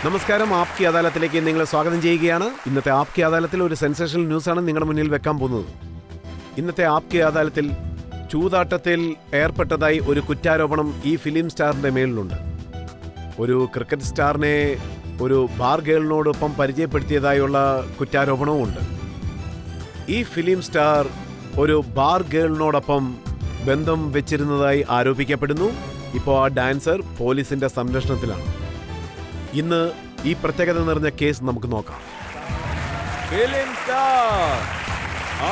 നമസ്കാരം, ആപ്കി അദാലത്തിലേക്ക് നിങ്ങളെ സ്വാഗതം ചെയ്യുകയാണ്. ഇന്നത്തെ ആപ്കി അദാലത്തിൽ ഒരു സെൻസേഷണൽ ന്യൂസാണ് നിങ്ങളുടെ മുന്നിൽ വെക്കാൻ പോകുന്നത്. ഇന്നത്തെ ആപ്കി അദാലത്തിൽ ചൂതാട്ടത്തിൽ ഏർപ്പെട്ടതായി ഒരു കുറ്റാരോപണം ഈ ഫിലിം സ്റ്റാറിന്റെ മേലിലുണ്ട്. ഒരു ക്രിക്കറ്റ് സ്റ്റാറിനെ ഒരു ബാർ ഗേളിനോടൊപ്പം പരിചയപ്പെടുത്തിയതായുള്ള കുറ്റാരോപണവും ഉണ്ട്. ഈ ഫിലിം സ്റ്റാർ ഒരു ബാർ ഗേളിനോടൊപ്പം ബന്ധം വെച്ചിരുന്നതായി ആരോപിക്കപ്പെടുന്നു. ഇപ്പോൾ ആ ഡാൻസർ പോലീസിന്റെ സംരക്ഷണത്തിലാണ്. ഇന്ന് ഈ പ്രത്യേകത നിറഞ്ഞ കേസ് നമുക്ക് നോക്കാം. ഫിലിം സ്റ്റാർ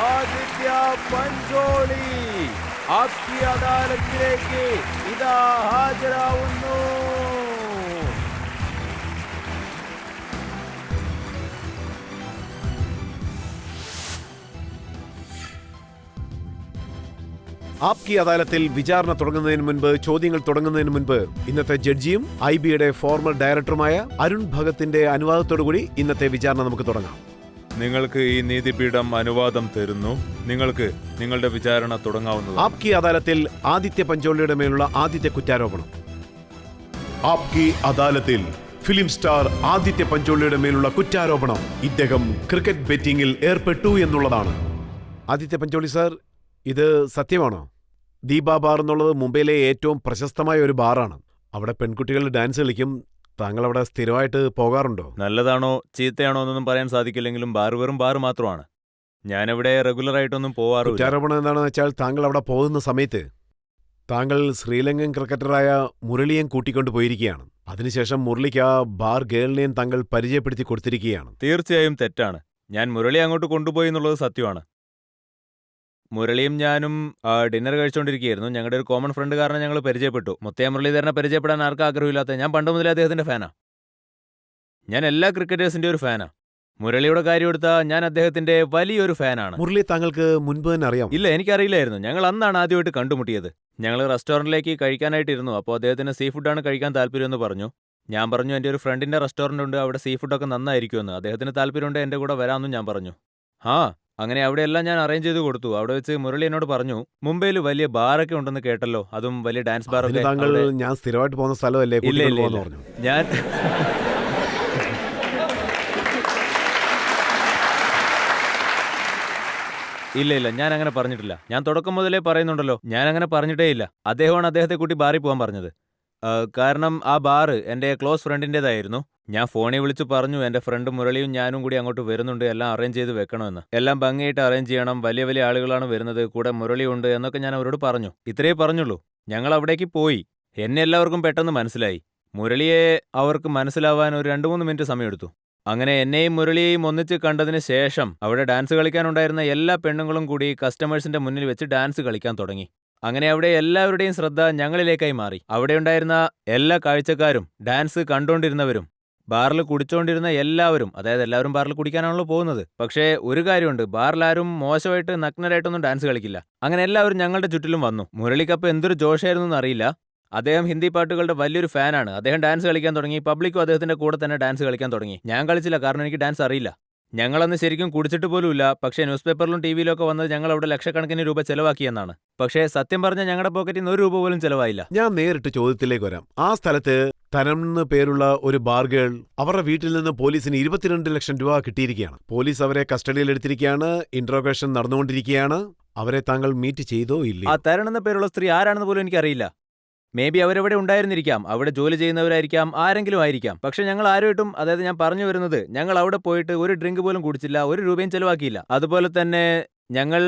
ആദിത്യ പഞ്ചോളി ആപ്കി അദാലത്തിലേക്ക് ഇതാ ഹാജരാവുന്നു. ആപ്കി അദാലത്തിൽ വിചാരണ തുടങ്ങുന്നതിന് മുൻപ്, ചോദ്യങ്ങൾ തുടങ്ങുന്നതിന് മുൻപ് ഇന്നത്തെ ജഡ്ജിയും IBയുടെ ഫോർമർ ഡയറക്ടറുമായ അരുൺ ഭഗത്തിന്റെ അനുവാദത്തോടുകൂടി ഇന്നത്തെ വിചാരണ നമുക്ക് തുടങ്ങാം. നിങ്ങൾക്ക് ഈ നീതിപീഠം അനുവാദം തരുന്നു. നിങ്ങൾക്ക് നിങ്ങളുടെ വിചാരണ തുടങ്ങാവുന്നതാണ്. ആപ്കി അദാലത്തിൽ ആദിത്യ പഞ്ചോളിയുടെ മേലുള്ള ആദ്യത്തെ കുറ്റാരോപണം. ആപ്കി അദാലത്തിൽ ഫിലിം സ്റ്റാർ ആദിത്യ പഞ്ചോളിയുടെ മേലുള്ള കുറ്റാരോപണം ഇദ്ദേഹം ക്രിക്കറ്റ് ബെറ്റിംഗിൽ ഏർപ്പെട്ടു എന്നുള്ളതാണ്. ആദിത്യ പഞ്ചോളി സാർ, ഇത് സത്യമാണോ? ദീപ ബാർ എന്നുള്ളത് മുംബൈയിലെ ഏറ്റവും പ്രശസ്തമായ ഒരു ബാറാണ്. അവിടെ പെൺകുട്ടികൾ ഡാൻസ് കളിക്കും. താങ്കൾ അവിടെ സ്ഥിരമായിട്ട് പോകാറുണ്ടോ? നല്ലതാണോ ചീത്തയാണോ എന്നൊന്നും പറയാൻ സാധിക്കില്ലെങ്കിലും ബാർ വെറും ബാർ മാത്രമാണ്. ഞാനവിടെ റെഗുലറായിട്ടൊന്നും പോവാറില്ല. കുറ്റാരോപണം എന്താണെന്ന് വെച്ചാൽ താങ്കൾ അവിടെ പോകുന്ന സമയത്ത് താങ്കൾ ശ്രീലങ്കൻ ക്രിക്കറ്ററായ മുരളിയെ കൂട്ടിക്കൊണ്ട് പോയിരിക്കുകയാണ്. അതിനുശേഷം മുരളിക്ക് ആ ബാർ ഗേളിനെയും താങ്കൾ പരിചയപ്പെടുത്തി കൊടുത്തിരിക്കുകയാണ്. തീർച്ചയായും തെറ്റാണ്. ഞാൻ മുരളി അങ്ങോട്ട് കൊണ്ടുപോയി എന്നുള്ളത് സത്യമാണ്. മുരളിയും ഞാനും ഡിന്നർ കഴിച്ചുകൊണ്ടിരിക്കുകയായിരുന്നു. ഞങ്ങളുടെ ഒരു കോമൺ ഫ്രണ്ട് കാരണം ഞങ്ങൾ പരിചയപ്പെട്ടു. മുത്തയ്യ മുരളീധരനെ പരിചയപ്പെടാൻ ആർക്കും ആഗ്രഹമില്ലാത്ത ഞാൻ പണ്ട് മുതലേ അദ്ദേഹത്തിന്റെ ഫാനാ. ഞാൻ എല്ലാ ക്രിക്കറ്റേഴ്സിന്റെ ഒരു ഫാനാ. മുരളിയുടെ കാര്യം എടുത്താൽ ഞാൻ അദ്ദേഹത്തിന്റെ വലിയൊരു ഫാനാണ്. മുരളി താങ്കൾക്ക് മുൻപ് തന്നെ അറിയാം? ഇല്ല, എനിക്കറിയില്ലായിരുന്നു. ഞങ്ങൾ അന്നാണ് ആദ്യമായിട്ട് കണ്ടുമുട്ടിയത്. ഞങ്ങൾ റെസ്റ്റോറൻറ്റിലേക്ക് കഴിക്കാനായിട്ടിരുന്നു. അപ്പോൾ അദ്ദേഹത്തിന് സീ ഫുഡാണ് കഴിക്കാൻ താല്പര്യമെന്ന് പറഞ്ഞു. ഞാൻ പറഞ്ഞു എൻ്റെ ഒരു ഫ്രണ്ടിന്റെ റെസ്റ്റോറൻ്റ് ഉണ്ട്, അവിടെ സീ ഫുഡൊക്കെ നന്നായിരിക്കുമെന്ന്. അദ്ദേഹത്തിന് താല്പര്യമുണ്ട്, എൻ്റെ കൂടെ വരാമെന്നും ഞാൻ പറഞ്ഞു. അങ്ങനെ അവിടെയെല്ലാം ഞാൻ അറേഞ്ച് ചെയ്ത് കൊടുത്തു. അവിടെ വെച്ച് മുരളി എന്നോട് പറഞ്ഞു, മുംബൈയിൽ വലിയ ബാറൊക്കെ ഉണ്ടെന്ന് കേട്ടല്ലോ, അതും വലിയ ഡാൻസ് ബാറൊക്കെ. താങ്കൾ ഞാൻ സ്ഥിരമായിട്ട് പോകുന്ന സ്ഥലമല്ലേ? ഇല്ല, ഞാൻ ഇല്ല, ഞാൻ അങ്ങനെ പറഞ്ഞിട്ടില്ല. ഞാൻ തുടക്കം മുതലേ പറയുന്നുണ്ടല്ലോ, ഞാൻ അങ്ങനെ പറഞ്ഞിട്ടേ ഇല്ല. അദ്ദേഹമാണ് അദ്ദേഹത്തെ കൂട്ടി ബാറിൽ പോകാൻ പറഞ്ഞത്. കാരണം ആ ബാറ് എൻ്റെ ക്ലോസ് ഫ്രണ്ടിൻ്റെതായിരുന്നു. ഞാൻ ഫോണിൽ വിളിച്ച് പറഞ്ഞു, എൻ്റെ ഫ്രണ്ട് മുരളിയും ഞാനും കൂടി അങ്ങോട്ട് വരുന്നുണ്ട്, എല്ലാം അറേഞ്ച് ചെയ്ത് വെക്കണമെന്ന്. എല്ലാം ഭംഗിയായിട്ട് അറേഞ്ച് ചെയ്യണം, വലിയ വലിയ ആളുകളാണ് വരുന്നത്, കൂടെ മുരളിയുണ്ട് എന്നൊക്കെ ഞാൻ അവരോട് പറഞ്ഞു. ഇത്രയേ പറഞ്ഞുള്ളൂ. ഞങ്ങൾ അവിടേക്ക് പോയി. എന്നെ എല്ലാവർക്കും പെട്ടെന്ന് മനസ്സിലായി. മുരളിയെ അവർക്ക് മനസ്സിലാവാൻ ഒരു 2-3 മിനിറ്റ് സമയമെടുത്തു. അങ്ങനെ എന്നെയും മുരളിയെയും ഒന്നിച്ച് കണ്ടതിന് ശേഷം അവിടെ ഡാൻസ് കളിക്കാനുണ്ടായിരുന്ന എല്ലാ പെണ്ണുങ്ങളും കൂടി കസ്റ്റമേഴ്സിന്റെ മുന്നിൽ വെച്ച് ഡാൻസ് കളിക്കാൻ തുടങ്ങി. അങ്ങനെ അവിടെ എല്ലാവരുടെയും ശ്രദ്ധ ഞങ്ങളിലേക്കായി മാറി. അവിടെയുണ്ടായിരുന്ന എല്ലാ കാഴ്ചക്കാരും, ഡാൻസ് കണ്ടുകൊണ്ടിരുന്നവരും, ബാറിൽ കുടിച്ചുകൊണ്ടിരുന്ന എല്ലാവരും, അതായത് എല്ലാവരും ബാറിൽ കുടിക്കാനാണല്ലോ പോകുന്നത്. പക്ഷേ ഒരു കാര്യമുണ്ട്, ബാറിലാരും മോശമായിട്ട് നഗ്നരായിട്ടൊന്നും ഡാൻസ് കളിക്കില്ല. അങ്ങനെ എല്ലാവരും ഞങ്ങളുടെ ചുറ്റിലും വന്നു. മുരളിക്കപ്പം എന്തൊരു ജോഷായിരുന്നു എന്നറിയില്ല. അദ്ദേഹം ഹിന്ദി പാട്ടുകളുടെ വലിയൊരു ഫാനാണ്. അദ്ദേഹം ഡാൻസ് കളിക്കാൻ തുടങ്ങി. പബ്ലിക്കും അദ്ദേഹത്തിന്റെ കൂടെ തന്നെ ഡാൻസ് കളിക്കാൻ തുടങ്ങി. ഞാൻ കളിച്ചില്ല, കാരണം എനിക്ക് ഡാൻസ് അറിയില്ല. ഞങ്ങളന്ന് ശരിക്കും കുടിച്ചിട്ട് പോലുമില്ല. പക്ഷേ ന്യൂസ് പേപ്പറിലും TV-യിലും ഒക്കെ വന്നത് ഞങ്ങൾ അവിടെ ലക്ഷക്കണക്കിന് രൂപ ചെലവാക്കിയെന്നാണ്. പക്ഷേ സത്യം പറഞ്ഞ ഞങ്ങളുടെ പോക്കറ്റിൽ നിന്ന് 1 രൂപ പോലും ചെലവായില്ല. ഞാൻ നേരിട്ട് ചോദ്യത്തിലേക്ക് വരാം. ആ സ്ഥലത്ത് തരം എന്ന് പേരുള്ള ഒരു ബാർ ഗേൾ, അവരുടെ വീട്ടിൽ നിന്ന് പോലീസിന് 22 ലക്ഷം രൂപ കിട്ടിയിരിക്കുകയാണ്. പോലീസ് അവരെ കസ്റ്റഡിയിൽ എടുത്തിരിക്കുകയാണ്. ഇന്ററോഗേഷൻ നടന്നുകൊണ്ടിരിക്കുകയാണ്. അവരെ താങ്കൾ മീറ്റ് ചെയ്തോ ഇല്ല? ആ തരൺ എന്ന പേരുള്ള സ്ത്രീ ആരാണെന്ന് പോലും എനിക്കറിയില്ല. മേ ബി അവരവിടെ ഉണ്ടായിരുന്നിരിക്കാം, അവിടെ ജോലി ചെയ്യുന്നവരായിരിക്കാം, ആരെങ്കിലും ആയിരിക്കാം. പക്ഷെ ഞങ്ങൾ ആരുമായിട്ടും, അതായത് ഞാൻ പറഞ്ഞു വരുന്നത്, ഞങ്ങൾ അവിടെ പോയിട്ട് ഒരു ഡ്രിങ്ക് പോലും കുടിച്ചില്ല, 1 രൂപയും ചെലവാക്കിയില്ല. അതുപോലെ തന്നെ ഞങ്ങൾ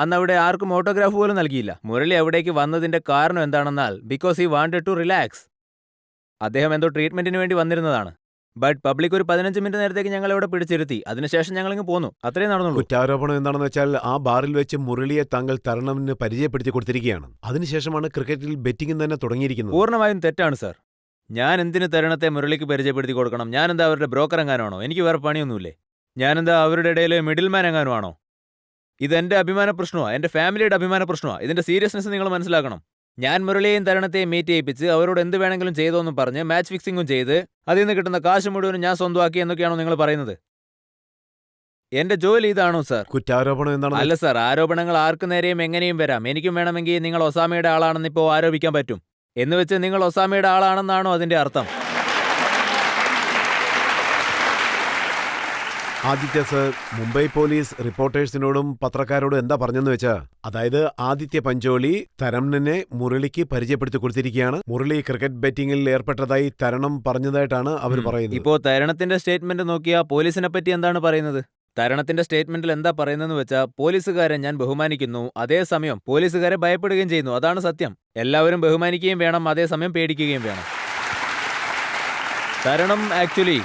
അന്ന് അവിടെ ആർക്കും ഓട്ടോഗ്രാഫ് പോലും നൽകിയില്ല. മുരളി അവിടേക്ക് വന്നതിന്റെ കാരണം എന്താണെന്നാൽ because he wanted to relax. അദ്ദേഹം എന്തോ ട്രീറ്റ്മെന്റിന് വേണ്ടി വന്നിരുന്നതാണ്. ബട്ട് പബ്ലിക് ഒരു 15 മിനിറ്റ് നേരത്തേക്ക് ഞങ്ങൾ അവിടെ പിടിച്ചിരുത്തി. അതിനുശേഷം ഞങ്ങളിങ്ങ് പോന്നു. അത്രയും നടന്നുള്ളൂ. കുറ്റാരോപണം എന്താണെന്ന് വെച്ചാൽ ആ ബാറിൽ വെച്ച് മുരളിയെ താങ്കൾ തരണമിന് പരിചയപ്പെടുത്തി കൊടുത്തിരിക്കുകയാണ്. അതിനുശേഷമാണ് ക്രിക്കറ്റിൽ ബെറ്റിംഗ് തന്നെ തുടങ്ങിയിരിക്കുന്നത്. പൂർണ്ണമായും തെറ്റാണ് സാർ. ഞാൻ എന്തിന് തരണത്തെ മുരളിക്ക് പരിചയപ്പെടുത്തി കൊടുക്കണം? ഞാനെന്താ അവരുടെ ബ്രോക്കർ എങ്ങാനാണോ? എനിക്ക് വേറെ പണിയൊന്നുമില്ലേ? ഞാനെന്താ അവരുടെ ഇടയിൽ മിഡിൽ മാൻ എങ്ങാനും ആണോ? ഇതെന്റെ അഭിമാന പ്രശ്നമാണ്, എൻ്റെ ഫാമിലിയുടെ അഭിമാന പ്രശ്നമാണ്. ഇതിന്റെ സീരിയസ്നെസ് നിങ്ങൾ മനസ്സിലാക്കണം. ഞാൻ മുരളിയെയും തരണത്തെയും മീറ്റ് ചെയ്യിപ്പിച്ച് അവരോട് എന്ത് വേണമെങ്കിലും ചെയ്തോന്ന് പറഞ്ഞ് മാച്ച് ഫിക്സിങ്ങും ചെയ്ത് അതിൽ നിന്ന് കിട്ടുന്ന കാശ് മുഴുവനും ഞാൻ സ്വന്തമാക്കി എന്നൊക്കെയാണോ നിങ്ങൾ പറയുന്നത്? എന്റെ ജോലി ഇതാണോ സാർ? കുറ്റാരോപണം എന്താണ്? അല്ല സാർ, ആരോപണങ്ങൾ ആർക്കു നേരെയും എങ്ങനെയും വരാം. എനിക്കും വേണമെങ്കിൽ നിങ്ങൾ ഒസാമയുടെ ആളാണെന്ന് ഇപ്പോൾ ആരോപിക്കാൻ പറ്റും. എന്ന് വെച്ച് നിങ്ങൾ ഒസാമയുടെ ആളാണെന്നാണോ അതിന്റെ അർത്ഥം? ആദിത്യ സർ, മുംബൈ പോലീസ് റിപ്പോർട്ടേഴ്സിനോടും പത്രക്കാരോടും എന്താ പറഞ്ഞെന്ന് വെച്ചാ, അതായത് ആദിത്യ പഞ്ചോളി തരണിനെ മുരളിക്ക് പരിചയപ്പെടുത്തി കൊടുത്തിരിക്കുകയാണ്. മുരളി ക്രിക്കറ്റ് ബെറ്റിംഗിൽ ഏർപ്പെട്ടതായി തരണം പറഞ്ഞതായിട്ടാണ് അവർ പറയുന്നത്. ഇപ്പോ തരണത്തിന്റെ സ്റ്റേറ്റ്മെന്റ് നോക്കിയാ പോലീസിനെ പറ്റി എന്താണ് പറയുന്നത്? തരണത്തിന്റെ സ്റ്റേറ്റ്മെന്റിൽ എന്താ പറയുന്നതെന്ന് വെച്ചാൽ, പോലീസുകാരെ ഞാൻ ബഹുമാനിക്കുന്നു, അതേസമയം പോലീസുകാരെ ഭയപ്പെടുകയും ചെയ്യുന്നു. അതാണ് സത്യം. എല്ലാവരും ബഹുമാനിക്കുകയും വേണം, അതേസമയം പേടിക്കുകയും വേണം. തരണം ആക്ച്വലി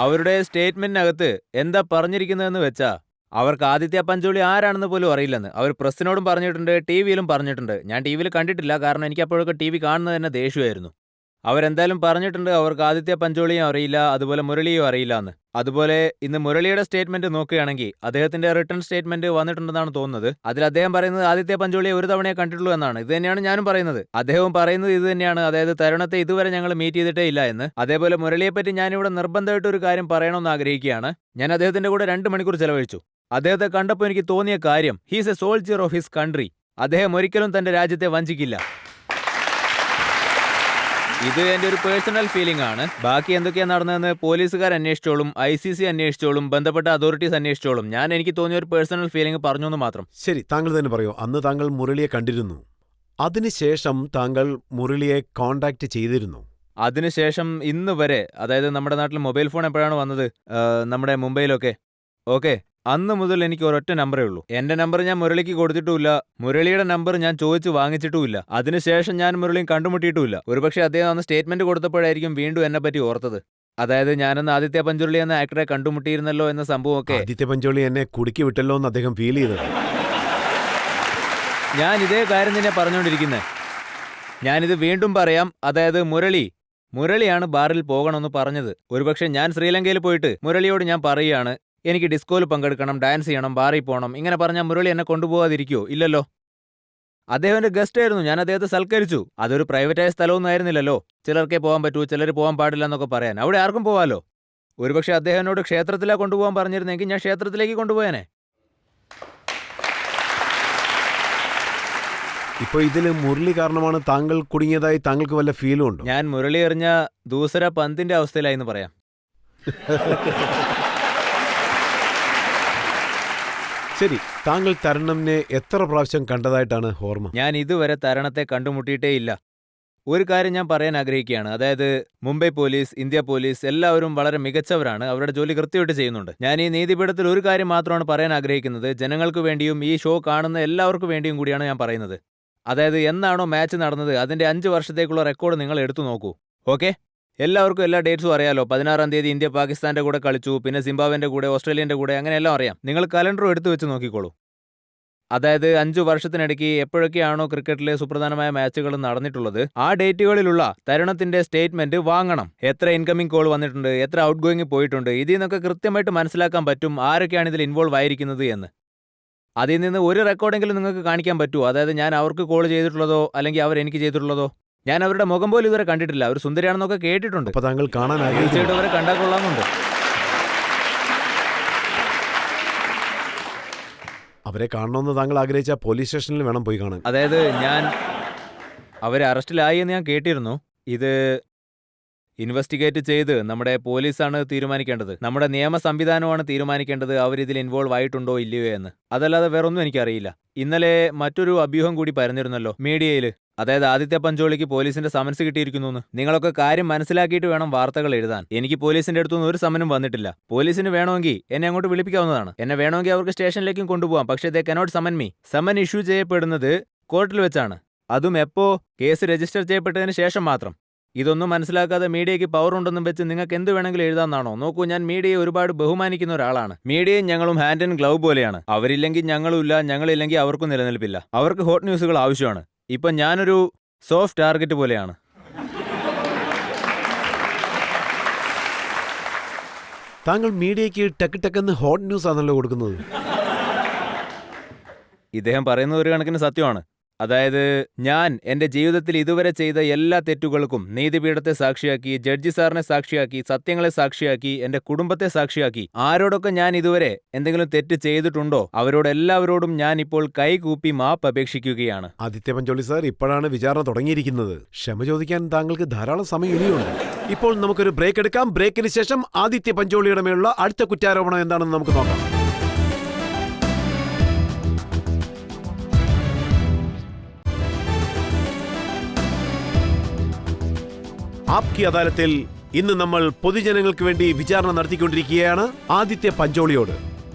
അവരുടെ സ്റ്റേറ്റ്മെന്റിനകത്ത് എന്താ പറഞ്ഞിരിക്കുന്നതെന്ന് വെച്ചാ, അവർക്ക് ആദിത്യ പഞ്ചോളി ആരാണെന്ന് പോലും അറിയില്ലെന്ന്. അവർ പ്രസ്സിനോടും പറഞ്ഞിട്ടുണ്ട്, ടി വിയിലും പറഞ്ഞിട്ടുണ്ട്. ഞാൻ ടി വിയിൽ കണ്ടിട്ടില്ല, കാരണം എനിക്ക് അപ്പോഴൊക്കെ ടി വി കാണുന്നത് തന്നെ ദേഷ്യമായിരുന്നു. അവരെന്തായാലും പറഞ്ഞിട്ടുണ്ട് അവർക്ക് ആദിത്യ പഞ്ചോളിയും അറിയില്ല, അതുപോലെ മുരളിയും അറിയില്ല എന്ന്. അതുപോലെ ഇന്ന് മുരളിയുടെ സ്റ്റേറ്റ്മെന്റ് നോക്കുകയാണെങ്കിൽ അദ്ദേഹത്തിന്റെ റിട്ടേൺ സ്റ്റേറ്റ്മെന്റ് വന്നിട്ടുണ്ടെന്നാണ് തോന്നുന്നത്. അതിൽ അദ്ദേഹം പറയുന്നത് ആദിത്യ പഞ്ചോളിയെ ഒരു തവണയെ കണ്ടിട്ടുള്ളൂ എന്നാണ്. ഇത് തന്നെയാണ് ഞാനും പറയുന്നത്. അദ്ദേഹവും പറയുന്നത് ഇത് തന്നെയാണ്, അതായത് തരുണത്തെ ഇതുവരെ ഞങ്ങൾ മീറ്റ് ചെയ്തിട്ടേ ഇല്ല എന്ന്. അതേപോലെ മുരളിയെപ്പറ്റി ഞാനിവിടെ നിർബന്ധമായിട്ട് ഒരു കാര്യം പറയണമെന്ന് ആഗ്രഹിക്കുകയാണ്. ഞാൻ അദ്ദേഹത്തിന്റെ കൂടെ 2 മണിക്കൂർ ചെലവഴിച്ചു. അദ്ദേഹത്തെ കണ്ടപ്പോൾ എനിക്ക് തോന്നിയ കാര്യം, he's A soldier of his country. അദ്ദേഹം ഒരിക്കലും തന്റെ രാജ്യത്തെ വഞ്ചിക്കില്ല. ഇത് എന്റെ ഒരു പേഴ്സണൽ ഫീലിംഗ് ആണ്. ബാക്കി എന്തൊക്കെയാ നടന്നതെന്ന് പോലീസുകാർ അന്വേഷിച്ചോളും, ICC അന്വേഷിച്ചോളും, ബന്ധപ്പെട്ട അതോറിറ്റീസ് അന്വേഷിച്ചോളും. ഞാൻ എനിക്ക് തോന്നിയ ഒരു പേഴ്സണൽ ഫീലിംഗ് പറഞ്ഞു എന്ന് മാത്രം. ശരി, താങ്കൾ തന്നെ പറയൂ. അന്ന് താങ്കൾ മുരളിയെ കണ്ടിരുന്നു. അതിനുശേഷം താങ്കൾ മുരളിയെ കോണ്ടാക്ട് ചെയ്തിരുന്നു? അതിനുശേഷം ഇന്ന് വരെ, അതായത് നമ്മുടെ നാട്ടിൽ മൊബൈൽ ഫോൺ എപ്പോഴാണ് വന്നത്, നമ്മുടെ മുംബൈയിലൊക്കെ, ഓക്കെ, അന്ന് മുതൽ എനിക്ക് ഒരൊറ്റ നമ്പറേ ഉള്ളൂ. എന്റെ നമ്പർ ഞാൻ മുരളിക്ക് കൊടുത്തിട്ടുമില്ല, മുരളിയുടെ നമ്പർ ഞാൻ ചോദിച്ചു വാങ്ങിച്ചിട്ടുമില്ല. അതിനുശേഷം ഞാൻ മുരളിയും കണ്ടുമുട്ടിയിട്ടുമില്ല. ഒരുപക്ഷെ അദ്ദേഹം അന്ന് സ്റ്റേറ്റ്മെന്റ് കൊടുത്തപ്പോഴായിരിക്കും വീണ്ടും എന്നെ പറ്റി ഓർത്തത്. അതായത് ഞാനന്ന് ആദിത്യ പഞ്ചോളി എന്ന ആക്ടറെ കണ്ടുമുട്ടിയിരുന്നല്ലോ എന്ന സംഭവമൊക്കെ. ആദിത്യ പഞ്ചോളി എന്നെ കുടുക്കി വിട്ടല്ലോ എന്ന് അദ്ദേഹം ഫീൽ ചെയ്തത്. ഞാൻ ഇതേ കാര്യം തന്നെ പറഞ്ഞുകൊണ്ടിരിക്കുന്നത്. ഞാനിത് വീണ്ടും പറയാം. അതായത് മുരളിയാണ് ബാറിൽ പോകണമെന്ന് പറഞ്ഞത്. ഒരുപക്ഷെ ഞാൻ ശ്രീലങ്കയിൽ പോയിട്ട് മുരളിയോട് ഞാൻ പറയുകയാണ്, എനിക്ക് ഡിസ്കോയിൽ പങ്കെടുക്കണം, ഡാൻസ് ചെയ്യണം, ബാറിൽ പോകണം, ഇങ്ങനെ പറഞ്ഞാൽ മുരളി എന്നെ കൊണ്ടുപോകാതിരിക്കുമോ? ഇല്ലല്ലോ. അദ്ദേഹം എൻ്റെ ഗസ്റ്റ് ആയിരുന്നു, ഞാൻ അദ്ദേഹത്തെ സൽക്കരിച്ചു. അതൊരു പ്രൈവറ്റായ സ്ഥലമൊന്നും ആയിരുന്നില്ലല്ലോ. ചിലർക്കേ പോകാൻ പറ്റൂ, ചിലർ പോകാൻ പാടില്ല എന്നൊക്കെ പറയാൻ. അവിടെ ആർക്കും പോവാലോ. ഒരുപക്ഷെ അദ്ദേഹം എന്നോട് ക്ഷേത്രത്തിലാണ് കൊണ്ടുപോകാൻ പറഞ്ഞിരുന്നെങ്കിൽ ഞാൻ ക്ഷേത്രത്തിലേക്ക് കൊണ്ടുപോയാനേ. ഇപ്പൊ ഇതില് മുരളി കാരണമാണ് താങ്കൾ കുടുങ്ങിയതായി താങ്കൾക്ക് വല്ല ഫീലും ഉണ്ടോ? ഞാൻ മുരളി എറിഞ്ഞ ദൂസര പന്തിന്റെ അവസ്ഥയിലായി എന്ന് പറയാം. ശരി, താങ്കൾ തരുണിനെ എത്ര പ്രാവശ്യം കണ്ടതായിട്ടാണ് ഓർമ്മ? ഞാൻ ഇതുവരെ തരുണത്തെ കണ്ടുമുട്ടിയിട്ടേ ഇല്ല. ഒരു കാര്യം ഞാൻ പറയാൻ ആഗ്രഹിക്കുകയാണ്. അതായത് മുംബൈ പോലീസ്, ഇന്ത്യ പോലീസ് എല്ലാവരും വളരെ മികച്ചവരാണ്, അവരുടെ ജോലി കൃത്യമായിട്ട് ചെയ്യുന്നുണ്ട്. ഞാൻ ഈ നീതിപീഠത്തിൽ ഒരു കാര്യം മാത്രമാണ് പറയാൻ ആഗ്രഹിക്കുന്നത്. ജനങ്ങൾക്ക് വേണ്ടിയും ഈ ഷോ കാണുന്ന എല്ലാവർക്കും വേണ്ടിയും കൂടിയാണ് ഞാൻ പറയുന്നത്. അതായത് എന്നാണോ മാച്ച് നടന്നത് അതിന്റെ 5 വർഷത്തേക്കുള്ള റെക്കോർഡ് നിങ്ങൾ എടുത്തു നോക്കൂ. ഓക്കെ, എല്ലാവർക്കും എല്ലാ ഡേറ്റ്സും അറിയാലോ. 16-ാം തീയതി ഇന്ത്യ പാകിസ്ഥാന്റെ കൂടെ കളിച്ചു, പിന്നെ സിംബാബ്വേന്റെ കൂടെ, ഓസ്ട്രേലിയന്റെ കൂടെ, അങ്ങനെയെല്ലാം അറിയാം. നിങ്ങൾ കലണ്ടറും എടുത്തു വെച്ച് നോക്കിക്കോളൂ. അതായത് 5 വർഷത്തിനിടയ്ക്ക് എപ്പോഴൊക്കെയാണോ ക്രിക്കറ്റിലെ സുപ്രധാനമായ മാച്ചുകൾ നടന്നിട്ടുള്ളത്, ആ ഡേറ്റുകളിലുള്ള തരുണത്തിന്റെ സ്റ്റേറ്റ്മെന്റ് വാങ്ങണം. എത്ര ഇൻകമിംഗ് കോൾ വന്നിട്ടുണ്ട്, എത്ര ഔട്ട് ഗോയിങ് പോയിട്ടുണ്ട്, ഇതിൽ നിന്നൊക്കെ കൃത്യമായിട്ട് മനസ്സിലാക്കാൻ പറ്റും ആരൊക്കെയാണ് ഇതിൽ ഇൻവോൾവ് ആയിരിക്കുന്നത് എന്ന്. അതിൽ നിന്ന് ഒരു റെക്കോർഡെങ്കിലും നിങ്ങൾക്ക് കാണിക്കാൻ പറ്റുമോ? അതായത് ഞാൻ അവർക്ക് കോൾ ചെയ്തിട്ടുള്ളതോ അല്ലെങ്കിൽ അവർ എനിക്ക് ചെയ്തിട്ടുള്ളതോ? ഞാൻ അവരുടെ മുഖം പോലും ഇതുവരെ കണ്ടിട്ടില്ല. അവർ സുന്ദരിയാണെന്നൊക്കെ കേട്ടിട്ടുണ്ട്. താങ്കൾ കാണാൻ തീർച്ചയായിട്ടും അവരെ കണ്ടാൽ കൊള്ളാമെന്നുണ്ട്. അവരെ കാണണമെന്ന് താങ്കൾ ആഗ്രഹിച്ച പോലീസ് സ്റ്റേഷനിൽ വേണം പോയി കാണാൻ. അതായത് ഞാൻ അവരെ അറസ്റ്റിലായി എന്ന് ഞാൻ കേട്ടിരുന്നു. ഇത് ഇൻവെസ്റ്റിഗേറ്റ് ചെയ്ത് നമ്മുടെ പോലീസാണ് തീരുമാനിക്കേണ്ടത്, നമ്മുടെ നിയമ സംവിധാനമാണ് തീരുമാനിക്കേണ്ടത് അവരിതിൽ ഇൻവോൾവ് ആയിട്ടുണ്ടോ ഇല്ലയോ എന്ന്. അതല്ലാതെ വേറൊന്നും എനിക്കറിയില്ല. ഇന്നലെ മറ്റൊരു അഭ്യൂഹം കൂടി പരന്നിരുന്നല്ലോ മീഡിയയിൽ. അതായത് ആദിത്യ പഞ്ചോളിക്ക് പോലീസിന്റെ സമൻസ് കിട്ടിയിരിക്കുന്നു. നിങ്ങളൊക്കെ കാര്യം മനസ്സിലാക്കിയിട്ട് വേണം വാർത്തകൾ എഴുതാൻ. എനിക്ക് പോലീസിന്റെ അടുത്തുനിന്ന് ഒരു സമനും വന്നിട്ടില്ല. പോലീസിന് വേണമെങ്കിൽ എന്നെ അങ്ങോട്ട് വിളിപ്പിക്കാവുന്നതാണ്. എന്നെ വേണമെങ്കിൽ അവർക്ക് സ്റ്റേഷനിലേക്കും കൊണ്ടുപോകാം. പക്ഷേ they cannot summon me. Summon issue ചെയ്യപ്പെടുന്നത് കോർട്ടിൽ വെച്ചാണ്. അതും എപ്പോ കേസ് രജിസ്റ്റർ ചെയ്യപ്പെട്ടതിന് ശേഷം മാത്രം. ഇതൊന്നും മനസ്സിലാക്കാതെ മീഡിയയ്ക്ക് പവർ ഉണ്ടെന്നും വെച്ച് നിങ്ങൾക്ക് എന്ത് വേണമെങ്കിലും എഴുതാന്നാണോ? നോക്കൂ, ഞാൻ മീഡിയയെ ഒരുപാട് ബഹുമാനിക്കുന്ന ഒരാളാണ്. മീഡിയയും ഞങ്ങളും ഹാൻഡ് ആൻഡ് ഗ്ലൗ പോലെയാണ്. അവരില്ലെങ്കിൽ ഞങ്ങളും ഇല്ല, ഞങ്ങളില്ലെങ്കിൽ അവർക്കും നിലനിൽപ്പില്ല. അവർക്ക് ഹോട്ട് ന്യൂസുകൾ ആവശ്യമാണ്. ഇപ്പം ഞാനൊരു സോഫ്റ്റ് ടാർഗറ്റ് പോലെയാണ്. താങ്കൾ മീഡിയയ്ക്ക് ടക്ക് ടക്കെന്ന് ഹോട്ട് ന്യൂസ് ആണല്ലോ കൊടുക്കുന്നത്. ഇദ്ദേഹം പറയുന്നത് ഒരു കണക്കിന് സത്യമാണ്. അതായത് ഞാൻ എന്റെ ജീവിതത്തിൽ ഇതുവരെ ചെയ്ത എല്ലാ തെറ്റുകൾക്കും നീതിപീഠത്തെ സാക്ഷിയാക്കി, ജഡ്ജി സാറിനെ സാക്ഷിയാക്കി, സത്യങ്ങളെ സാക്ഷിയാക്കി, എന്റെ കുടുംബത്തെ സാക്ഷിയാക്കി, ആരോടൊക്കെ ഞാൻ ഇതുവരെ എന്തെങ്കിലും തെറ്റ് ചെയ്തിട്ടുണ്ടോ അവരോടെല്ലാവരോടും ഞാൻ ഇപ്പോൾ കൈകൂപ്പി മാപ്പ് അപേക്ഷിക്കുകയാണ്. ആദിത്യ പഞ്ചോളി സാർ, ഇപ്പോഴാണ് വിചാരണ തുടങ്ങിയിരിക്കുന്നത്. ക്ഷമ ചോദിക്കാൻ താങ്കൾക്ക് ധാരാളം സമയം ഇനിയുണ്ട്. ഇപ്പോൾ നമുക്കൊരു ബ്രേക്ക് എടുക്കാം. ബ്രേക്കിന് ശേഷം ആദിത്യ പഞ്ചോളിയുടെ മേലുള്ള അടുത്ത കുറ്റാരോപണം എന്താണെന്ന് നമുക്ക് നോക്കാം. ആപ്കി അദാലത്തിൽ ഇന്ന് നമ്മൾ പൊതുജനങ്ങൾക്ക് വേണ്ടി വിചാരണ നടത്തിക്കൊണ്ടിരിക്കുകയാണ് ആദിത്യ പഞ്ചോളിയോട്.